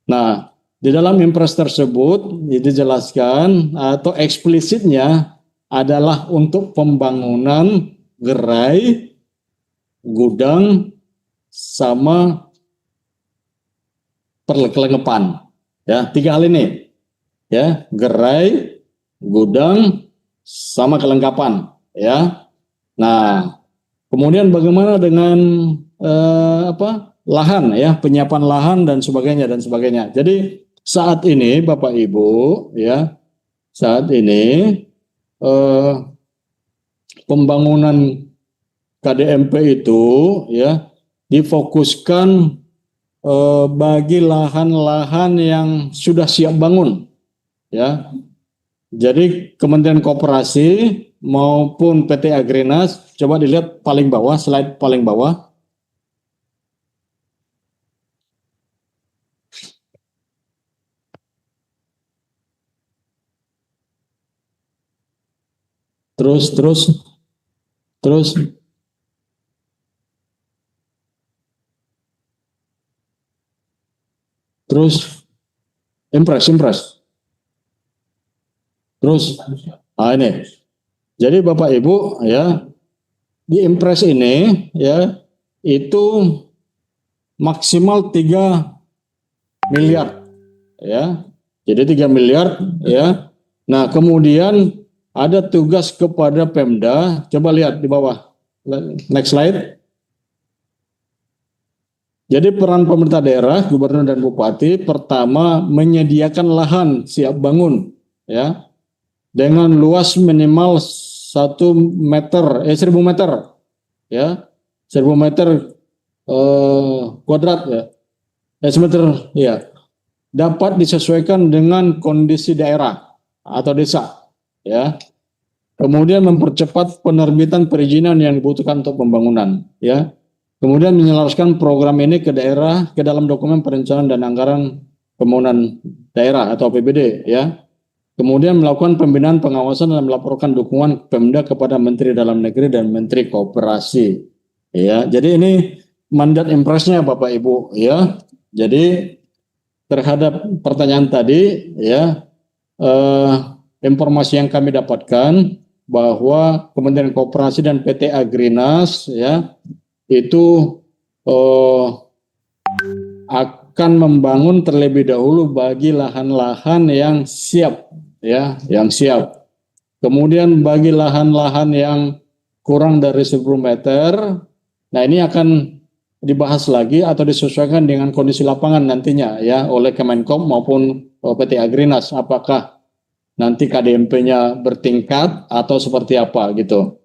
Nah, di dalam Impres tersebut dijelaskan atau eksplisitnya adalah untuk pembangunan gerai, gudang, sama perlengkapan. Ya, 3 hal ini. Ya, gerai, gudang, sama kelengkapan. Ya. Nah, kemudian bagaimana dengan lahan ya, penyiapan lahan dan sebagainya. Jadi saat ini Bapak Ibu ya, saat ini pembangunan KDMP itu ya difokuskan bagi lahan-lahan yang sudah siap bangun ya. Jadi Kementerian Koperasi maupun PT Agrinas, coba dilihat paling bawah, slide paling bawah. Terus Impres. Terus ini. Jadi Bapak Ibu ya, di Impres ini ya itu maksimal 3 miliar ya. Jadi 3 miliar ya. Nah, kemudian ada tugas kepada Pemda, coba lihat di bawah. Next slide. Jadi peran pemerintah daerah, gubernur dan bupati, pertama menyediakan lahan siap bangun ya, dengan luas minimal 1 meter, 1000 meter ya, 1000 meter kuadrat ya, 1 meter ya, dapat disesuaikan dengan kondisi daerah atau desa ya. Kemudian mempercepat penerbitan perizinan yang dibutuhkan untuk pembangunan ya. Kemudian menyelaraskan program ini ke daerah, ke dalam dokumen perencanaan dan anggaran pembangunan daerah atau APBD ya. Kemudian melakukan pembinaan, pengawasan dan melaporkan dukungan Pemda kepada Menteri Dalam Negeri dan Menteri Koperasi ya. Jadi ini mandat Impresnya Bapak Ibu ya. Jadi terhadap pertanyaan tadi ya, informasi yang kami dapatkan bahwa Kementerian Koperasi dan PT Agrinas ya itu akan membangun terlebih dahulu bagi lahan-lahan yang siap ya, yang siap. Kemudian bagi lahan-lahan yang kurang dari 1000 meter, nah ini akan dibahas lagi atau disesuaikan dengan kondisi lapangan nantinya ya oleh Kemenkom maupun PT Agrinas, apakah nanti KDMP-nya bertingkat atau seperti apa gitu.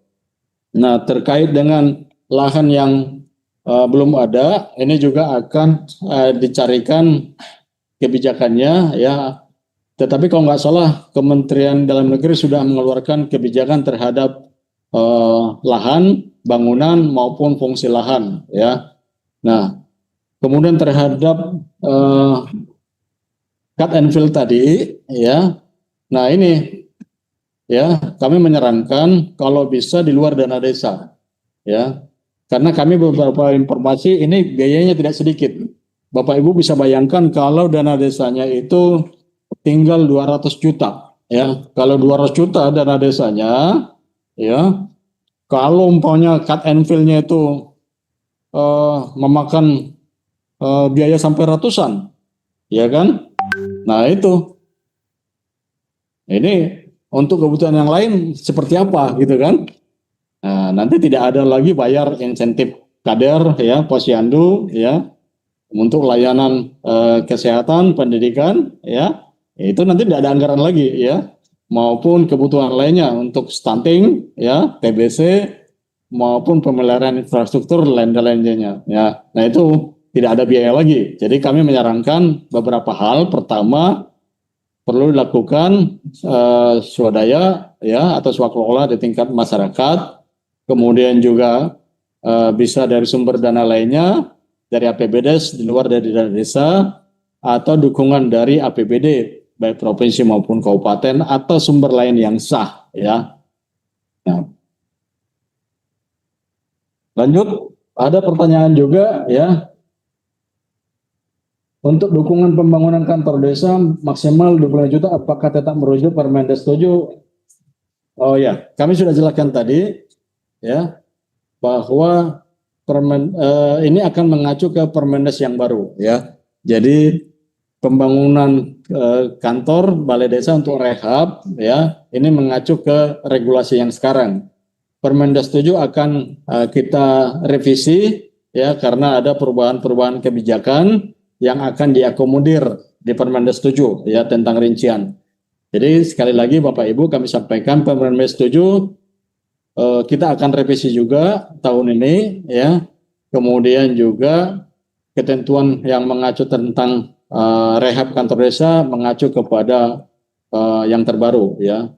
Nah, terkait dengan lahan yang belum ada, ini juga akan dicarikan kebijakannya ya. Tetapi kalau nggak salah Kementerian Dalam Negeri sudah mengeluarkan kebijakan terhadap lahan, bangunan maupun fungsi lahan ya. Nah, kemudian terhadap cut and fill tadi ya. Nah, ini ya kami menyarankan kalau bisa di luar dana desa ya. Karena kami beberapa informasi ini biayanya tidak sedikit. Bapak Ibu bisa bayangkan kalau dana desanya itu tinggal 200 juta. Ya, kalau 200 juta dana desanya, ya, kalau umpamanya cut and fill-nya itu memakan biaya sampai ratusan, ya kan? Nah itu, ini untuk kebutuhan yang lain seperti apa gitu kan? Nah, nanti tidak ada lagi bayar insentif kader ya, posyandu ya, untuk layanan kesehatan, pendidikan ya, itu nanti tidak ada anggaran lagi ya, maupun kebutuhan lainnya untuk stunting ya, TBC maupun pemeliharaan infrastruktur lain-lainnya ya. Nah itu tidak ada biaya lagi. Jadi kami menyarankan beberapa hal. Pertama, perlu dilakukan swadaya ya atau swakelola di tingkat masyarakat. Kemudian juga bisa dari sumber dana lainnya, dari APBDes di luar dari dana desa, atau dukungan dari APBD baik provinsi maupun kabupaten atau sumber lain yang sah ya. Nah, lanjut, ada pertanyaan juga ya. Untuk dukungan pembangunan kantor desa maksimal 25 juta, apakah tetap merujuk Permendes 7? Oh ya, kami sudah jelaskan tadi ya, bahwa ini akan mengacu ke Permendes yang baru ya. Jadi pembangunan kantor balai desa untuk rehab ya, ini mengacu ke regulasi yang sekarang. Permendes 7 akan kita revisi ya, karena ada perubahan-perubahan kebijakan yang akan diakomodir di Permendes 7 ya, tentang rincian. Jadi sekali lagi Bapak Ibu, kami sampaikan Permendes 7 kita akan revisi juga tahun ini ya. Kemudian juga ketentuan yang mengacu tentang rehab kantor desa mengacu kepada yang terbaru ya,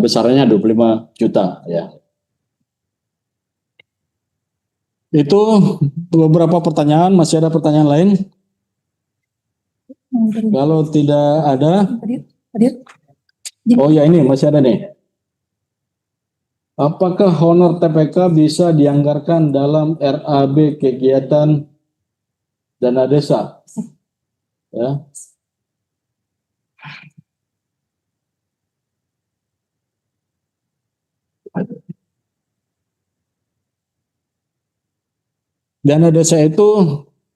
besarnya 25 juta ya. Itu beberapa pertanyaan. Masih ada pertanyaan lain? Kalau tidak ada, oh ya ini masih ada nih. Apakah honor TPK bisa dianggarkan dalam RAB kegiatan dana desa? Ya. Dana desa itu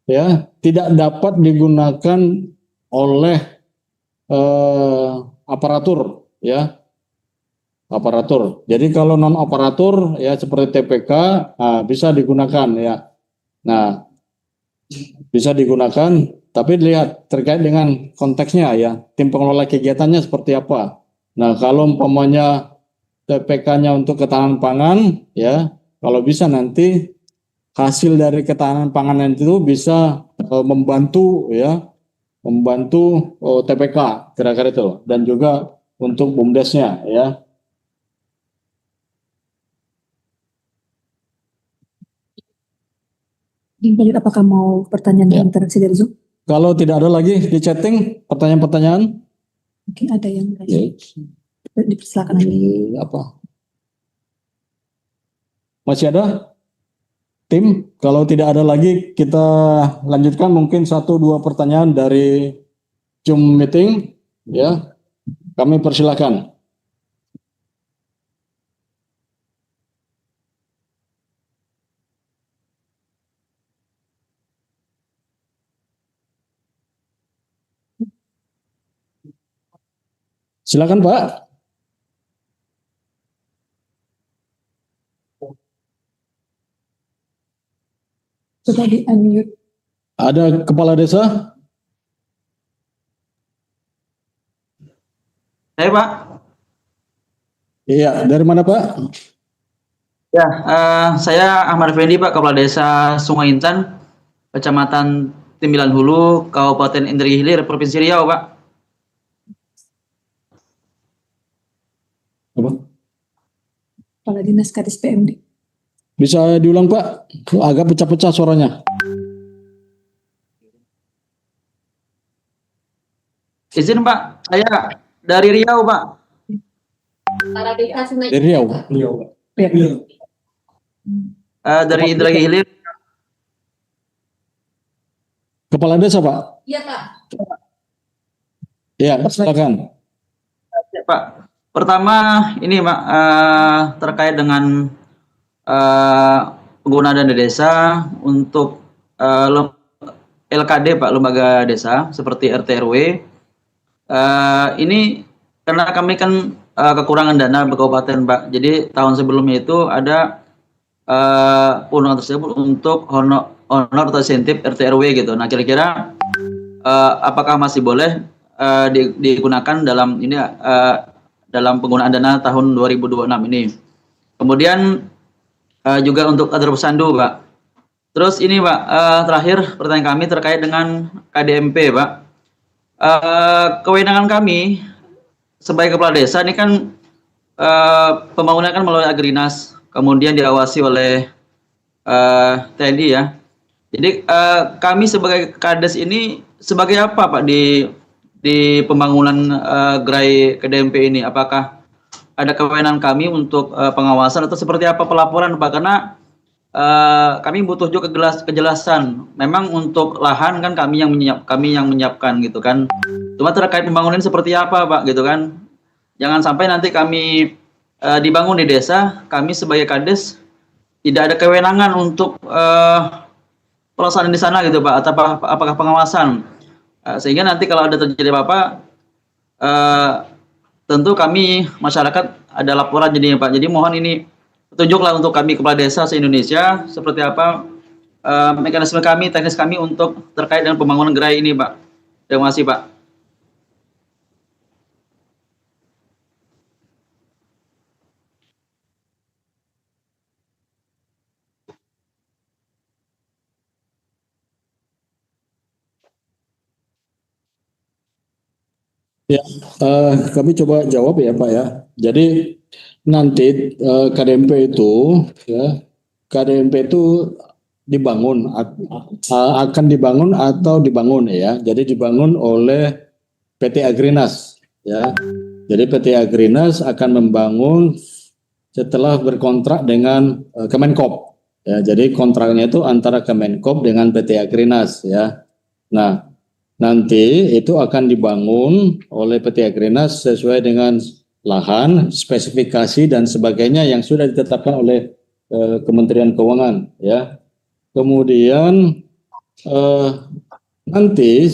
ya tidak dapat digunakan oleh aparatur ya, aparatur. Jadi kalau non aparatur ya seperti TPK bisa digunakan ya. Nah, bisa digunakan, tapi lihat terkait dengan konteksnya ya, tim pengelola kegiatannya seperti apa. Nah, kalau umpamanya TPK-nya untuk ketahanan pangan ya, kalau bisa nanti hasil dari ketahanan pangan itu bisa membantu ya, membantu TPK kira-kira itu, dan juga untuk BUMDesnya ya.
Apakah mau pertanyaan
Ya.
interaksi dari Zoom?
Kalau tidak ada lagi di chatting pertanyaan-pertanyaan,
Mungkin ada yang
ya,
dipersilakan.
apa? Masih ada? Tim, kalau tidak ada lagi kita lanjutkan mungkin 1-2 pertanyaan dari Zoom meeting ya. Kami persilakan. Silakan Pak.
Coba di unmute.
Ada kepala desa?
Saya Pak.
Iya, dari mana Pak?
Ya, saya Ahmad Effendi Pak, Kepala Desa Sungai Intan, Kecamatan Timbilan Hulu, Kabupaten Indragiri Hilir, Provinsi Riau Pak.
Apa?
Kepala Dinas Kadis PMD.
Bisa diulang Pak? Agak pecah-pecah suaranya.
Izin Pak, saya dari Riau Pak.
Dari Riau.
Dari Indragiri Hilir.
Kepala desa Pak?
Iya Pak.
Ya, silakan.
Ya, Pak. Pertama ini Pak terkait dengan eh, penggunaan dana desa untuk LKD Pak, lembaga desa seperti RT RW. Ini karena kami kan kekurangan dana berkabupaten Pak. Jadi tahun sebelumnya itu ada penggunaan tersebut untuk honor atau insentif RT RW gitu. Nah kira-kira apakah masih boleh digunakan dalam ini dalam penggunaan dana tahun 2026 ini. Kemudian juga untuk kader pesandu, Pak. Terus ini, Pak, terakhir pertanyaan kami terkait dengan KDMP, Pak. Kewenangan kami sebagai kepala desa ini kan pembangunan kan melalui Agrinas, kemudian diawasi oleh TNI ya. Jadi kami sebagai Kades ini sebagai apa Pak di pembangunan gerai KDMP ini? Apakah ada kewenangan kami untuk pengawasan atau seperti apa pelaporan Pak? Karena kami butuh juga kejelasan. Memang untuk lahan kan kami yang menyiapkan gitu kan. Cuma terkait pembangunan seperti apa Pak gitu kan? Jangan sampai nanti kami dibangun di desa, kami sebagai Kades tidak ada kewenangan untuk pelaksanaan di sana gitu Pak, atau apakah pengawasan. Sehingga nanti kalau ada terjadi apa-apa, tentu kami masyarakat ada laporan jadinya Pak. Jadi mohon ini petunjuklah untuk kami kepala desa se-Indonesia seperti apa mekanisme kami, teknis kami untuk terkait dengan pembangunan gerai ini Pak. Terima kasih Pak.
Ya, kami coba jawab ya Pak ya. Jadi nanti KDMP itu ya, KDMP itu dibangun akan dibangun atau dibangun ya. Jadi dibangun oleh PT Agrinas ya. Jadi PT Agrinas akan membangun setelah berkontrak dengan Kemenkop ya. Jadi kontraknya itu antara Kemenkop dengan PT Agrinas ya. Nah, nanti itu akan dibangun oleh PT Agrinas sesuai dengan lahan, spesifikasi dan sebagainya yang sudah ditetapkan oleh Kementerian Keuangan ya. Kemudian nanti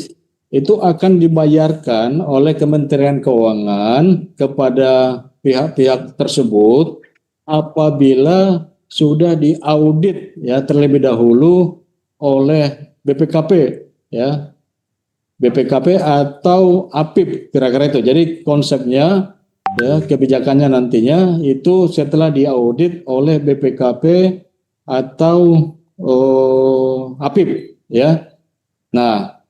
itu akan dibayarkan oleh Kementerian Keuangan kepada pihak-pihak tersebut apabila sudah diaudit ya terlebih dahulu oleh BPKP ya. BPKP atau APIP kira-kira itu. Jadi konsepnya ya kebijakannya nantinya itu setelah diaudit oleh BPKP atau APIP ya. Nah,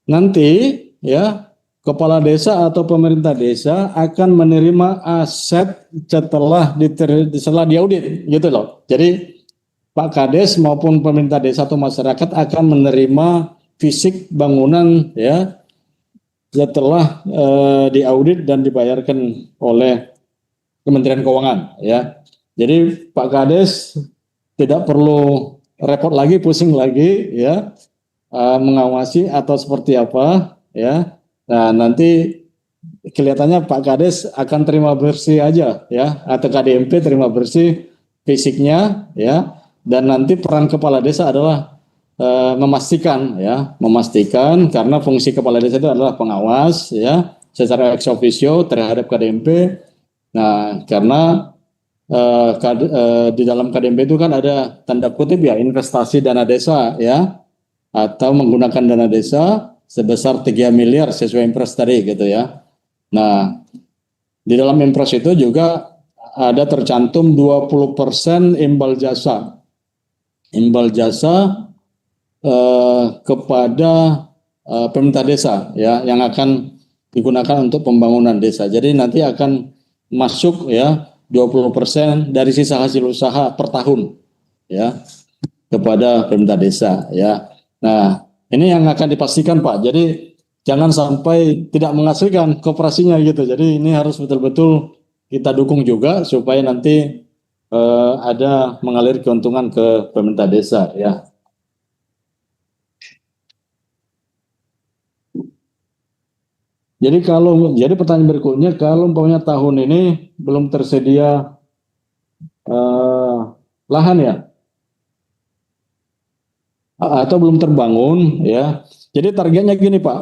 nanti ya kepala desa atau pemerintah desa akan menerima aset setelah diaudit gitu loh. Jadi Pak Kades maupun pemerintah desa atau masyarakat akan menerima fisik bangunan ya setelah diaudit dan dibayarkan oleh Kementerian Keuangan ya. Jadi Pak Kades tidak perlu repot lagi, pusing lagi ya mengawasi atau seperti apa ya. Nah, nanti kelihatannya Pak Kades akan terima bersih aja ya atau KDMP terima bersih fisiknya ya. Dan nanti peran kepala desa adalah memastikan karena fungsi kepala desa itu adalah pengawas ya secara ex officio terhadap KDMP. Nah, karena di dalam KDMP itu kan ada tanda kutip ya investasi dana desa ya atau menggunakan dana desa sebesar 3 miliar sesuai impres tadi gitu ya. Nah, di dalam impres itu juga ada tercantum 20% imbal jasa. Imbal jasa kepada pemerintah desa ya yang akan digunakan untuk pembangunan desa. Jadi nanti akan masuk ya 20% dari sisa hasil usaha per tahun ya kepada pemerintah desa ya. Nah, ini yang akan dipastikan Pak. Jadi jangan sampai tidak menghasilkan koperasinya gitu. Jadi ini harus betul-betul kita dukung juga supaya nanti ada mengalir keuntungan ke pemerintah desa ya. Jadi pertanyaan berikutnya, kalau umpamanya tahun ini belum tersedia lahan ya, atau belum terbangun ya. Jadi targetnya gini Pak,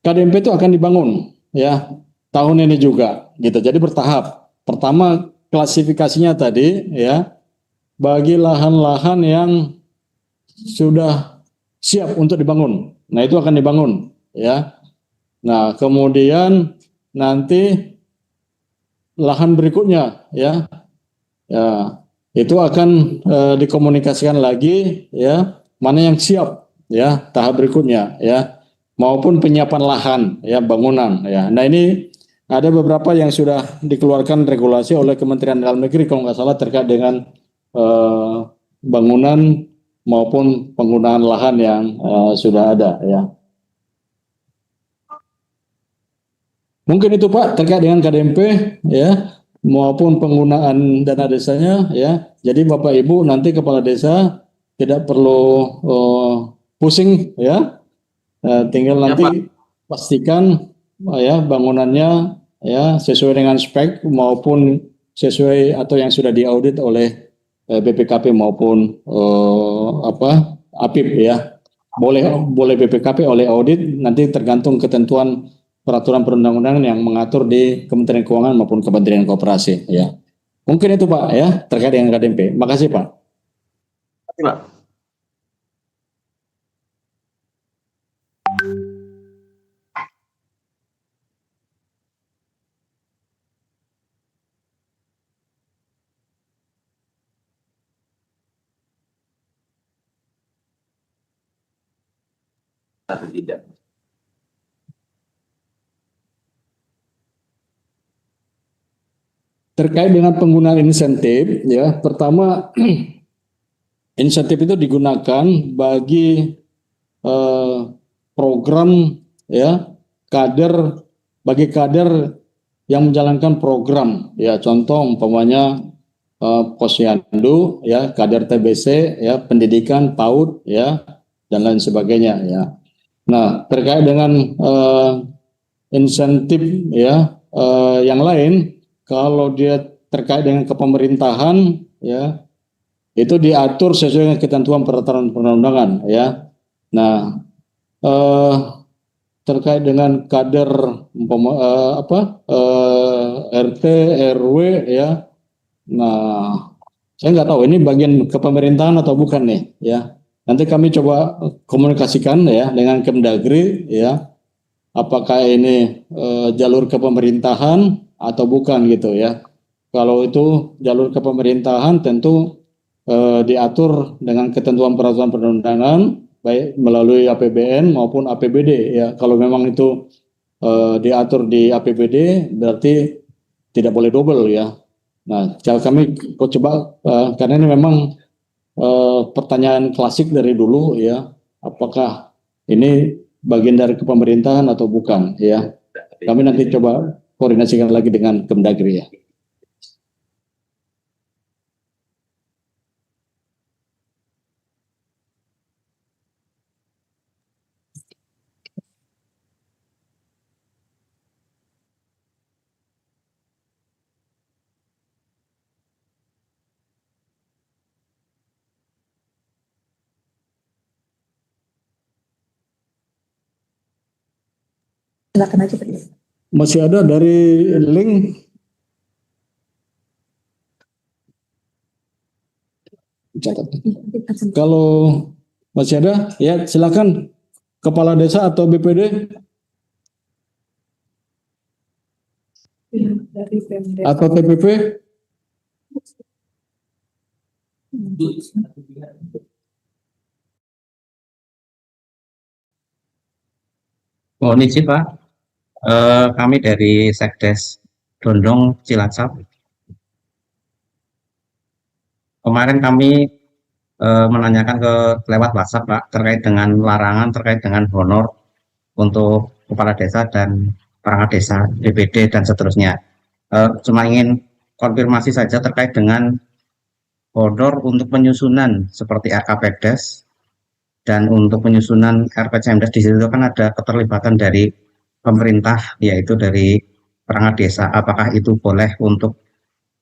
KDMP itu akan dibangun ya tahun ini juga gitu. Jadi bertahap. Pertama klasifikasinya tadi ya, bagi lahan-lahan yang sudah siap untuk dibangun. Nah, itu akan dibangun ya. Nah, kemudian nanti lahan berikutnya ya. Ya, itu akan dikomunikasikan lagi ya, mana yang siap ya tahap berikutnya ya, maupun penyiapan lahan ya, bangunan ya. Nah, ini ada beberapa yang sudah dikeluarkan regulasi oleh Kementerian Dalam Negeri kalau nggak salah terkait dengan bangunan maupun penggunaan lahan yang sudah ada ya. Mungkin itu Pak terkait dengan KDMP ya, maupun penggunaan dana desanya ya. Jadi Bapak Ibu nanti kepala desa tidak perlu pusing ya. Tinggal
Ya,
nanti
Pak.
pastikan ya bangunannya ya sesuai dengan spek maupun sesuai atau yang sudah diaudit oleh BPKP maupun APIP ya. Boleh BPKP oleh audit, nanti tergantung ketentuan peraturan perundang-undangan yang mengatur di Kementerian Keuangan maupun Kementerian Koperasi ya. Mungkin itu Pak ya terkait dengan KDMP. Makasih Pak.
Terima kasih, Pak. Tidak.
Terkait dengan penggunaan insentif ya, pertama insentif itu digunakan bagi program ya bagi kader yang menjalankan program ya, contoh umpamanya posyandu ya, kader TBC ya, pendidikan PAUD ya, dan lain sebagainya ya. Nah, terkait dengan insentif ya yang lain, kalau dia terkait dengan kepemerintahan ya, itu diatur sesuai dengan ketentuan peraturan perundang-undangan ya. Nah, terkait dengan kader RT RW ya. Nah, saya nggak tahu ini bagian kepemerintahan atau bukan nih ya. Nanti kami coba komunikasikan ya dengan Kemdagri ya, apakah ini jalur kepemerintahan atau bukan gitu ya. Kalau itu jalur kepemerintahan tentu diatur dengan ketentuan peraturan perundangan baik melalui APBN maupun APBD ya. Kalau memang itu diatur di APBD berarti tidak boleh double ya. Nah, kami coba karena ini memang pertanyaan klasik dari dulu ya, apakah ini bagian dari kepemerintahan atau bukan ya. Kami nanti coba koordinasikan lagi dengan Kemdagri ya.
Silakan aja Pak.
Masih ada dari link. Catat. Kalau masih ada, ya silakan Kepala Desa atau BPD. Atau TPP.
Mohon izin Pak, kami dari Sekdes Dondong Cilacap. Kemarin kami menanyakan lewat WhatsApp Pak terkait dengan larangan terkait dengan honor untuk kepala desa dan perangkat desa, DPD dan seterusnya. Cuma ingin konfirmasi saja terkait dengan honor untuk penyusunan seperti RKPDes dan untuk penyusunan RPCMdes. Di situ kan ada keterlibatan dari pemerintah, yaitu dari perangkat desa, apakah itu boleh untuk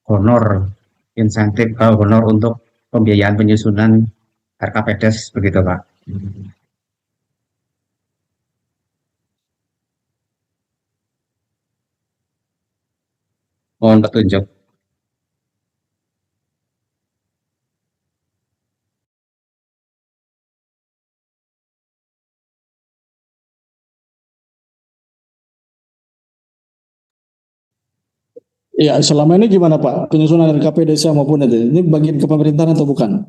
honor insentif, honor untuk pembiayaan penyusunan RKPDes begitu Pak? Mohon petunjuk.
Iya, selama ini gimana Pak? Penyusunan RKP desa maupun itu, ini bagian ke pemerintahan atau bukan?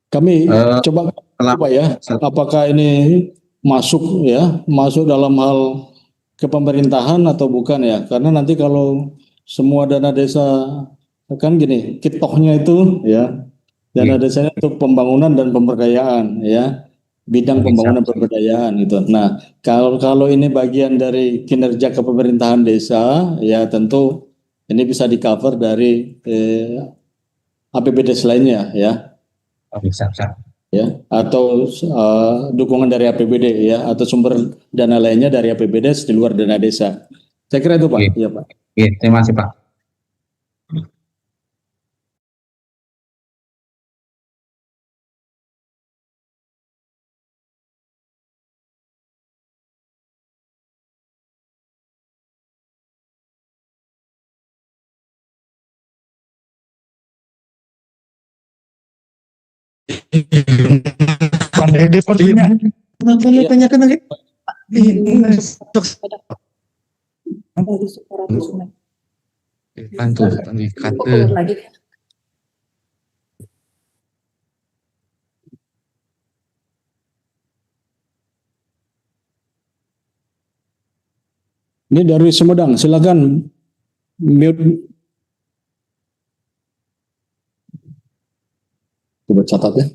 Kami coba Pak ya, apakah ini masuk dalam hal ke pemerintahan atau bukan ya? Karena nanti kalau semua dana desa kan gini, kitohnya itu ya, dana desanya untuk pembangunan dan pemberdayaan ya, bidang pembangunan pemberdayaan gitu. Nah, kalau ini bagian dari kinerja kepemerintahan desa ya tentu ini bisa di-cover dari APBD lainnya ya.
Bisa.
Ya, atau dukungan dari APBD ya, atau sumber dana lainnya dari APBD di luar dana desa. Saya kira itu Pak. Iya Pak.
Oke, terima kasih Pak.
Ini dari Sumedang, silakan mute. Coba catat ya.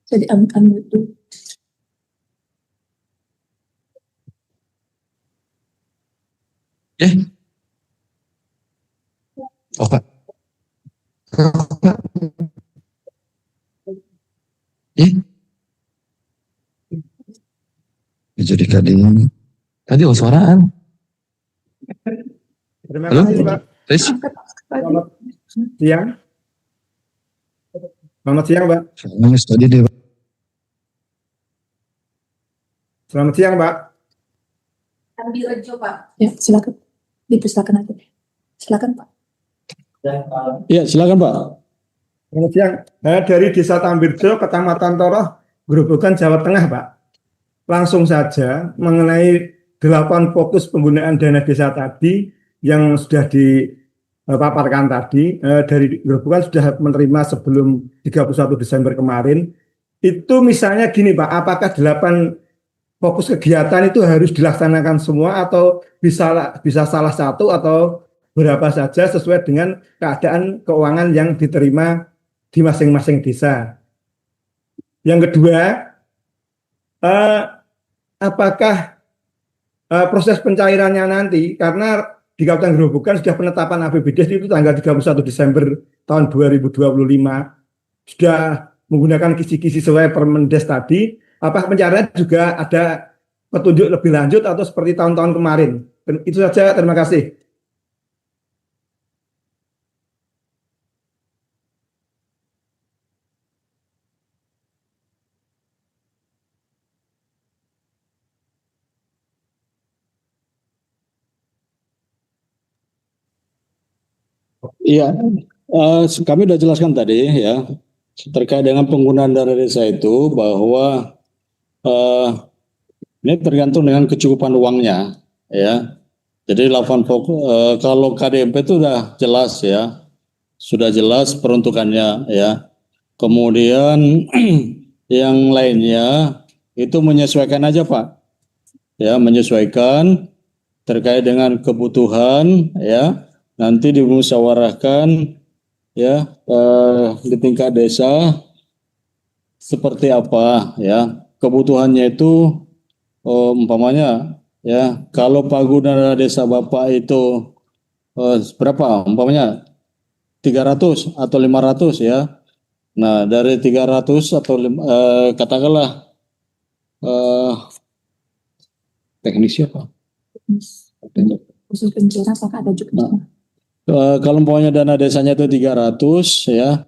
Jadi ambil itu.
Oh Pak. Dijadikan ini. Tadi suaraan.
Terima
Halo?
kasih Pak.
Tes.
Selamat siang. Selamat siang Pak.
Tadi deh Pak.
Selamat siang Pak.
Ambil aja Pak. Ya, silakan. Dipersilakan aja. Silakan Pak.
Iya, silakan Pak.
Selamat siang. Dari Desa Tambirjo, Kecamatan Toroh, Grobogan, Jawa Tengah Pak. Langsung saja mengenai 8 fokus penggunaan dana desa tadi yang sudah dipaparkan tadi, dari Grobogan sudah menerima sebelum 31 Desember kemarin. Itu misalnya gini Pak, apakah 8 fokus kegiatan itu harus dilaksanakan semua atau bisa salah satu atau berapa saja sesuai dengan keadaan keuangan yang diterima di masing-masing desa. Yang kedua, apakah proses pencairannya nanti, karena di Kabupaten Grobogan sudah penetapan APBD itu tanggal 31 Desember tahun 2025, sudah menggunakan kisi-kisi sesuai Permendes tadi, apakah pencairan juga ada petunjuk lebih lanjut atau seperti tahun-tahun kemarin? Itu saja, terima kasih.
Iya, kami sudah jelaskan tadi ya terkait dengan penggunaan dana desa itu bahwa ini tergantung dengan kecukupan uangnya ya. Jadi 8 fokus kalau KDMP itu sudah jelas ya, sudah jelas peruntukannya ya. Kemudian yang lainnya itu menyesuaikan aja Pak, ya menyesuaikan terkait dengan kebutuhan ya. Nanti dimusyawarahkan ya di tingkat desa seperti apa ya kebutuhannya itu, umpamanya ya kalau pagu dana desa Bapak itu berapa umpamanya 300 atau 500 ya. Nah, dari 300 atau katakanlah teknik siapa?
Khusus bencana apakah ada juga?
Kalau umpamanya dana desanya itu 300 ya,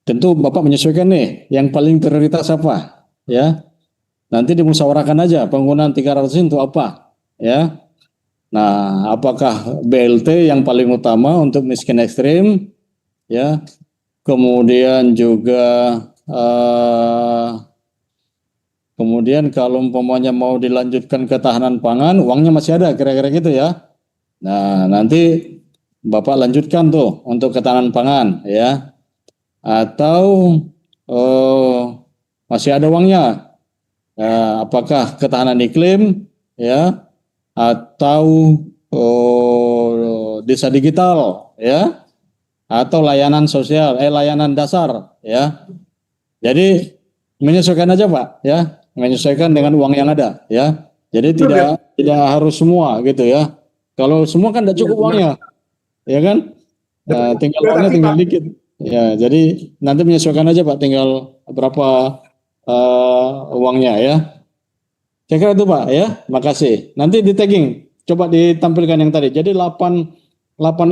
tentu Bapak menyesuaikan nih yang paling prioritas apa ya. Nanti dimusyawarahkan aja penggunaan 300 itu apa ya. Nah, apakah BLT yang paling utama untuk miskin ekstrim ya. Kemudian juga kemudian kalau umpamanya mau dilanjutkan ketahanan pangan, uangnya masih ada kira-kira gitu ya. Nah, nanti Bapak lanjutkan tuh untuk ketahanan pangan ya. Atau masih ada uangnya. Apakah ketahanan iklim ya atau desa digital ya atau layanan sosial, layanan dasar ya. Jadi menyesuaikan aja Pak ya, menyesuaikan dengan uang yang ada ya. Jadi tidak harus semua gitu ya. Kalau semua kan tidak cukup uangnya, ya kan? Tinggal uangnya tinggal dikit. Ya, jadi nanti menyesuaikan aja Pak, tinggal berapa uangnya ya. Saya kira itu Pak ya. Makasih. Nanti di tagging, coba ditampilkan yang tadi. Jadi 8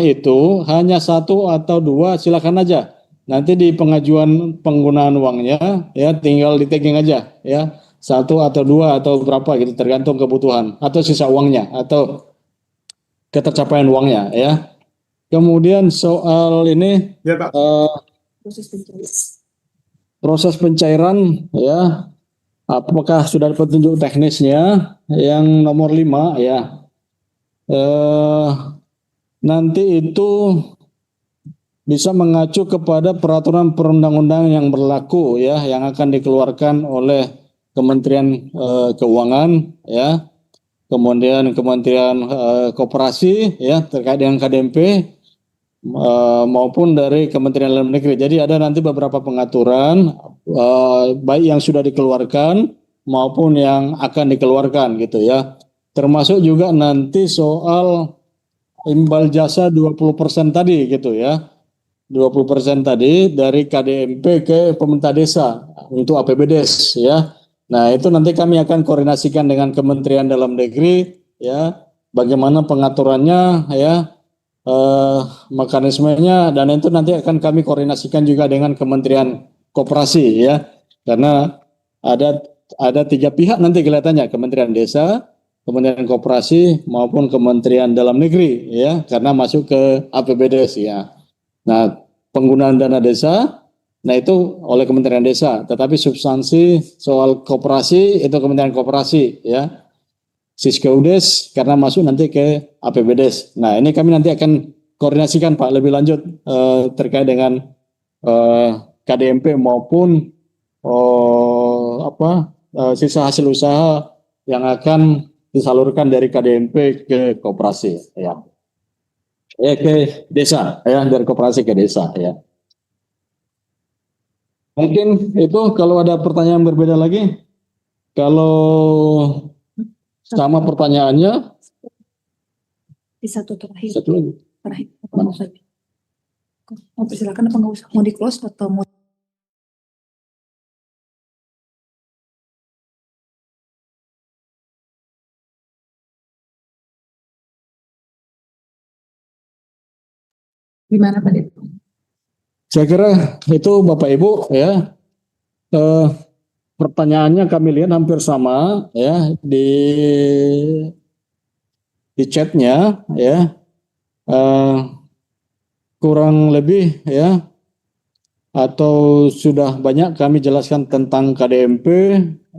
itu hanya 1 atau 2 silakan aja. Nanti di pengajuan penggunaan uangnya ya tinggal di tagging aja ya. 1 atau 2 atau berapa gitu tergantung kebutuhan atau sisa uangnya atau ketercapaian uangnya ya. Kemudian soal ini
Ya, Pak.
proses pencairan ya, apakah sudah ada petunjuk teknisnya yang nomor 5 ya. Nanti itu bisa mengacu kepada peraturan perundang-undangan yang berlaku ya, yang akan dikeluarkan oleh Kementerian Keuangan ya. Kemudian Kementerian Koperasi ya terkait dengan KDMP maupun dari Kementerian Dalam Negeri. Jadi ada nanti beberapa pengaturan baik yang sudah dikeluarkan maupun yang akan dikeluarkan gitu ya. Termasuk juga nanti soal imbal jasa 20% tadi gitu ya. 20% tadi dari KDMP ke pemerintah desa untuk APBDes ya. Nah, itu nanti kami akan koordinasikan dengan Kementerian Dalam Negeri ya, bagaimana pengaturannya ya, mekanismenya, dan itu nanti akan kami koordinasikan juga dengan Kementerian Koperasi ya, karena ada 3 pihak nanti kelihatannya, Kementerian Desa, Kementerian Koperasi maupun Kementerian Dalam Negeri ya, karena masuk ke APBDes ya. Nah, penggunaan dana desa, nah itu oleh Kementerian Desa, tetapi substansi soal koperasi itu Kementerian Koperasi ya. Siskeudes karena masuk nanti ke APBDes. Nah, ini kami nanti akan koordinasikan Pak lebih lanjut terkait dengan KDMP maupun sisa hasil usaha yang akan disalurkan dari KDMP ke koperasi ya. Ke desa ya, dari koperasi ke desa ya. Mungkin itu, kalau ada pertanyaan berbeda lagi. Kalau sama pertanyaannya
Di satu terakhir.
satu lagi.
Terakhir. Apa mau saya? Mau persilakan apa nggak usah? Mau di close atau mau? Gimana Pak Dit?
Saya kira itu Bapak Ibu ya, pertanyaannya kami lihat hampir sama ya di chatnya ya, kurang lebih ya, atau sudah banyak kami jelaskan tentang KDMP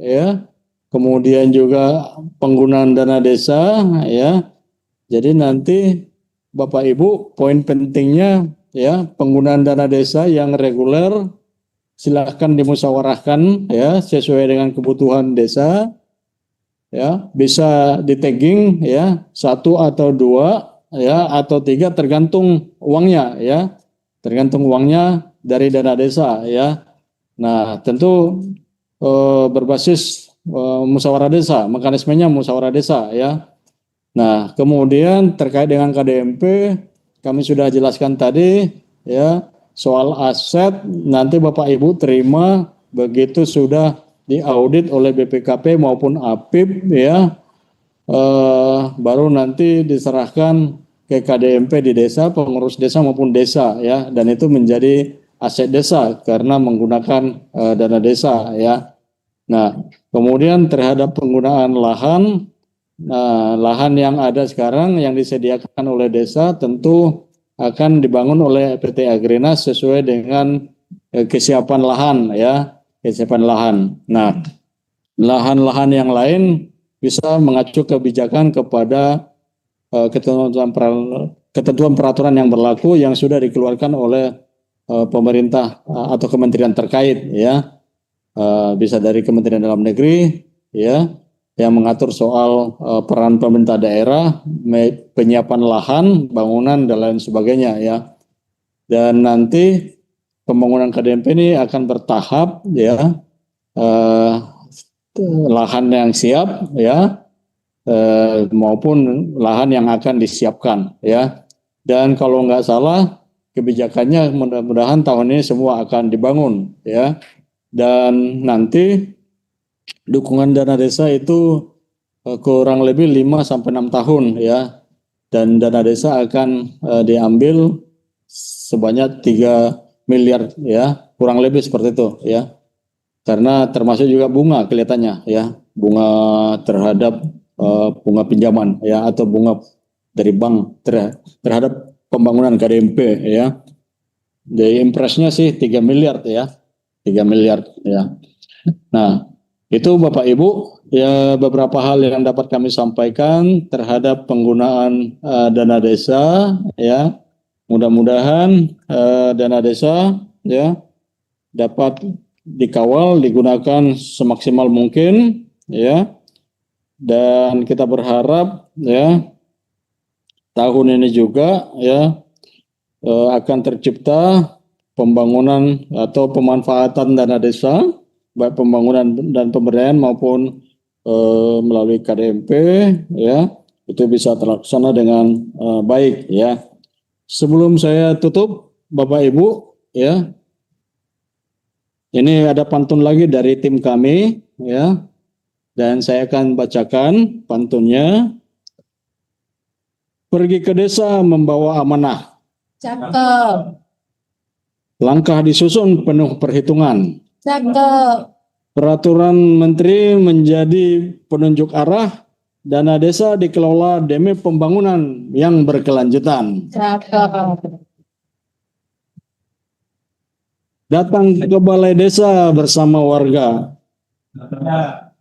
ya, kemudian juga penggunaan dana desa ya. Jadi nanti Bapak Ibu, poin pentingnya ya, penggunaan dana desa yang reguler silahkan dimusyawarahkan ya sesuai dengan kebutuhan desa ya, bisa di tagging ya 1 atau 2 ya atau 3 tergantung uangnya ya, tergantung uangnya dari dana desa ya. Nah, tentu berbasis musyawarah desa, mekanismenya musyawarah desa ya. Nah, kemudian terkait dengan KDMP kami sudah jelaskan tadi ya, soal aset nanti Bapak Ibu terima begitu sudah diaudit oleh BPKP maupun APIP ya, baru nanti diserahkan ke KDMP di desa, pengurus desa maupun desa ya, dan itu menjadi aset desa karena menggunakan dana desa ya. Nah, kemudian terhadap penggunaan lahan, lahan yang ada sekarang yang disediakan oleh desa tentu akan dibangun oleh PT Agrinas sesuai dengan kesiapan lahan ya, kesiapan lahan. Nah, lahan-lahan yang lain bisa mengacu kebijakan kepada ketentuan peraturan yang berlaku yang sudah dikeluarkan oleh pemerintah atau kementerian terkait ya. Bisa dari Kementerian Dalam Negeri ya, yang mengatur soal peran pemerintah daerah, penyiapan lahan, bangunan dan lain sebagainya ya. Dan nanti pembangunan KDMP ini akan bertahap ya, lahan yang siap ya, maupun lahan yang akan disiapkan ya. Dan kalau nggak salah kebijakannya mudah-mudahan tahun ini semua akan dibangun ya. Dan nanti dukungan dana desa itu kurang lebih 5-6 tahun ya. Dan dana desa akan diambil sebanyak 3 miliar ya, kurang lebih seperti itu ya. Karena termasuk juga bunga kelihatannya ya, bunga terhadap bunga pinjaman ya, atau bunga dari bank terhadap pembangunan KDMP ya. Jadi impresnya sih 3 miliar ya. 3 miliar ya. Nah, itu Bapak Ibu ya beberapa hal yang dapat kami sampaikan terhadap penggunaan dana desa ya. Mudah-mudahan dana desa ya dapat dikawal, digunakan semaksimal mungkin ya. Dan kita berharap ya tahun ini juga ya akan tercipta pembangunan atau pemanfaatan dana desa, baik pembangunan dan pemberdayaan maupun melalui KDMP ya, itu bisa terlaksana dengan baik ya. Sebelum saya tutup, Bapak Ibu ya, ini ada pantun lagi dari tim kami ya, dan saya akan bacakan pantunnya. Pergi ke desa membawa amanah.
Cakep.
Langkah disusun penuh perhitungan.
Cakep.
Peraturan menteri menjadi penunjuk arah. Dana desa dikelola demi pembangunan yang berkelanjutan.
Cakep.
Datang ke balai desa bersama warga.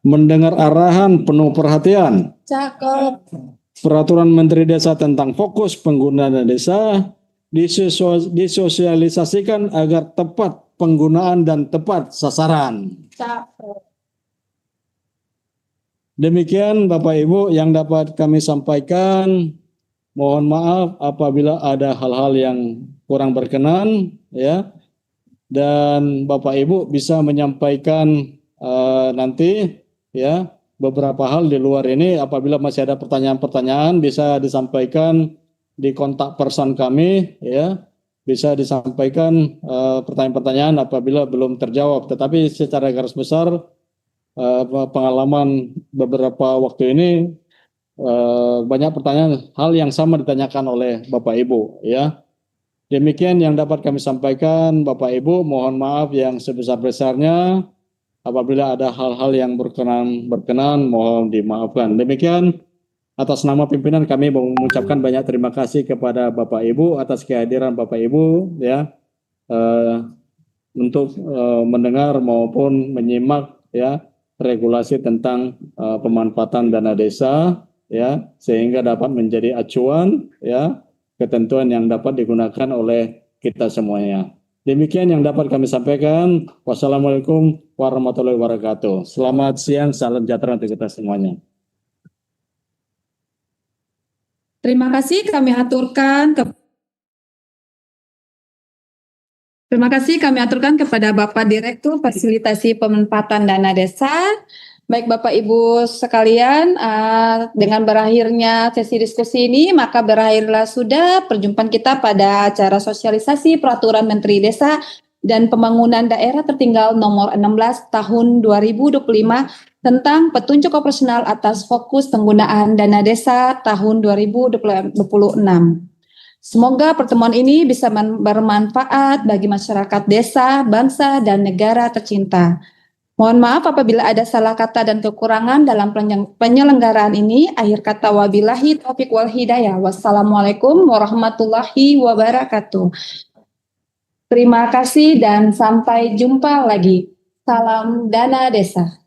Mendengar arahan penuh perhatian.
Cakep.
Peraturan menteri desa tentang fokus penggunaan dana desa disosialisasikan agar tepat penggunaan dan tepat sasaran.
Cakep.
Demikian Bapak Ibu yang dapat kami sampaikan. Mohon maaf apabila ada hal-hal yang kurang berkenan ya. Dan Bapak Ibu bisa menyampaikan nanti ya beberapa hal di luar ini. Apabila masih ada pertanyaan-pertanyaan bisa disampaikan di kontak person kami ya, bisa disampaikan pertanyaan-pertanyaan apabila belum terjawab. Tetapi secara garis besar pengalaman beberapa waktu ini banyak pertanyaan hal yang sama ditanyakan oleh Bapak Ibu ya. Demikian yang dapat kami sampaikan Bapak Ibu, mohon maaf yang sebesar-besarnya apabila ada hal-hal yang berkenan mohon dimaafkan. Demikian atas nama pimpinan kami mengucapkan banyak terima kasih kepada Bapak Ibu atas kehadiran Bapak Ibu ya, untuk mendengar maupun menyimak ya regulasi tentang pemanfaatan dana desa ya, sehingga dapat menjadi acuan ya ketentuan yang dapat digunakan oleh kita semuanya. Demikian yang dapat kami sampaikan. Wassalamualaikum warahmatullahi wabarakatuh. Selamat siang, salam sejahtera untuk kita semuanya.
Terima kasih kami aturkan kepada Bapak Direktur Fasilitasi Pemanfaatan Dana Desa Baik Bapak Ibu sekalian, dengan berakhirnya sesi diskusi ini, maka berakhirlah sudah perjumpaan kita pada acara sosialisasi Peraturan Menteri Desa dan Pembangunan Daerah Tertinggal nomor 16 tahun 2025 tentang petunjuk operasional atas fokus penggunaan dana desa tahun 2026. Semoga pertemuan ini bisa bermanfaat bagi masyarakat desa, bangsa, dan negara tercinta. Mohon maaf apabila ada salah kata dan kekurangan dalam penyelenggaraan ini. Akhir kata wabillahi taufiq wal hidayah. Wassalamualaikum warahmatullahi wabarakatuh. Terima kasih dan sampai jumpa lagi. Salam Dana Desa.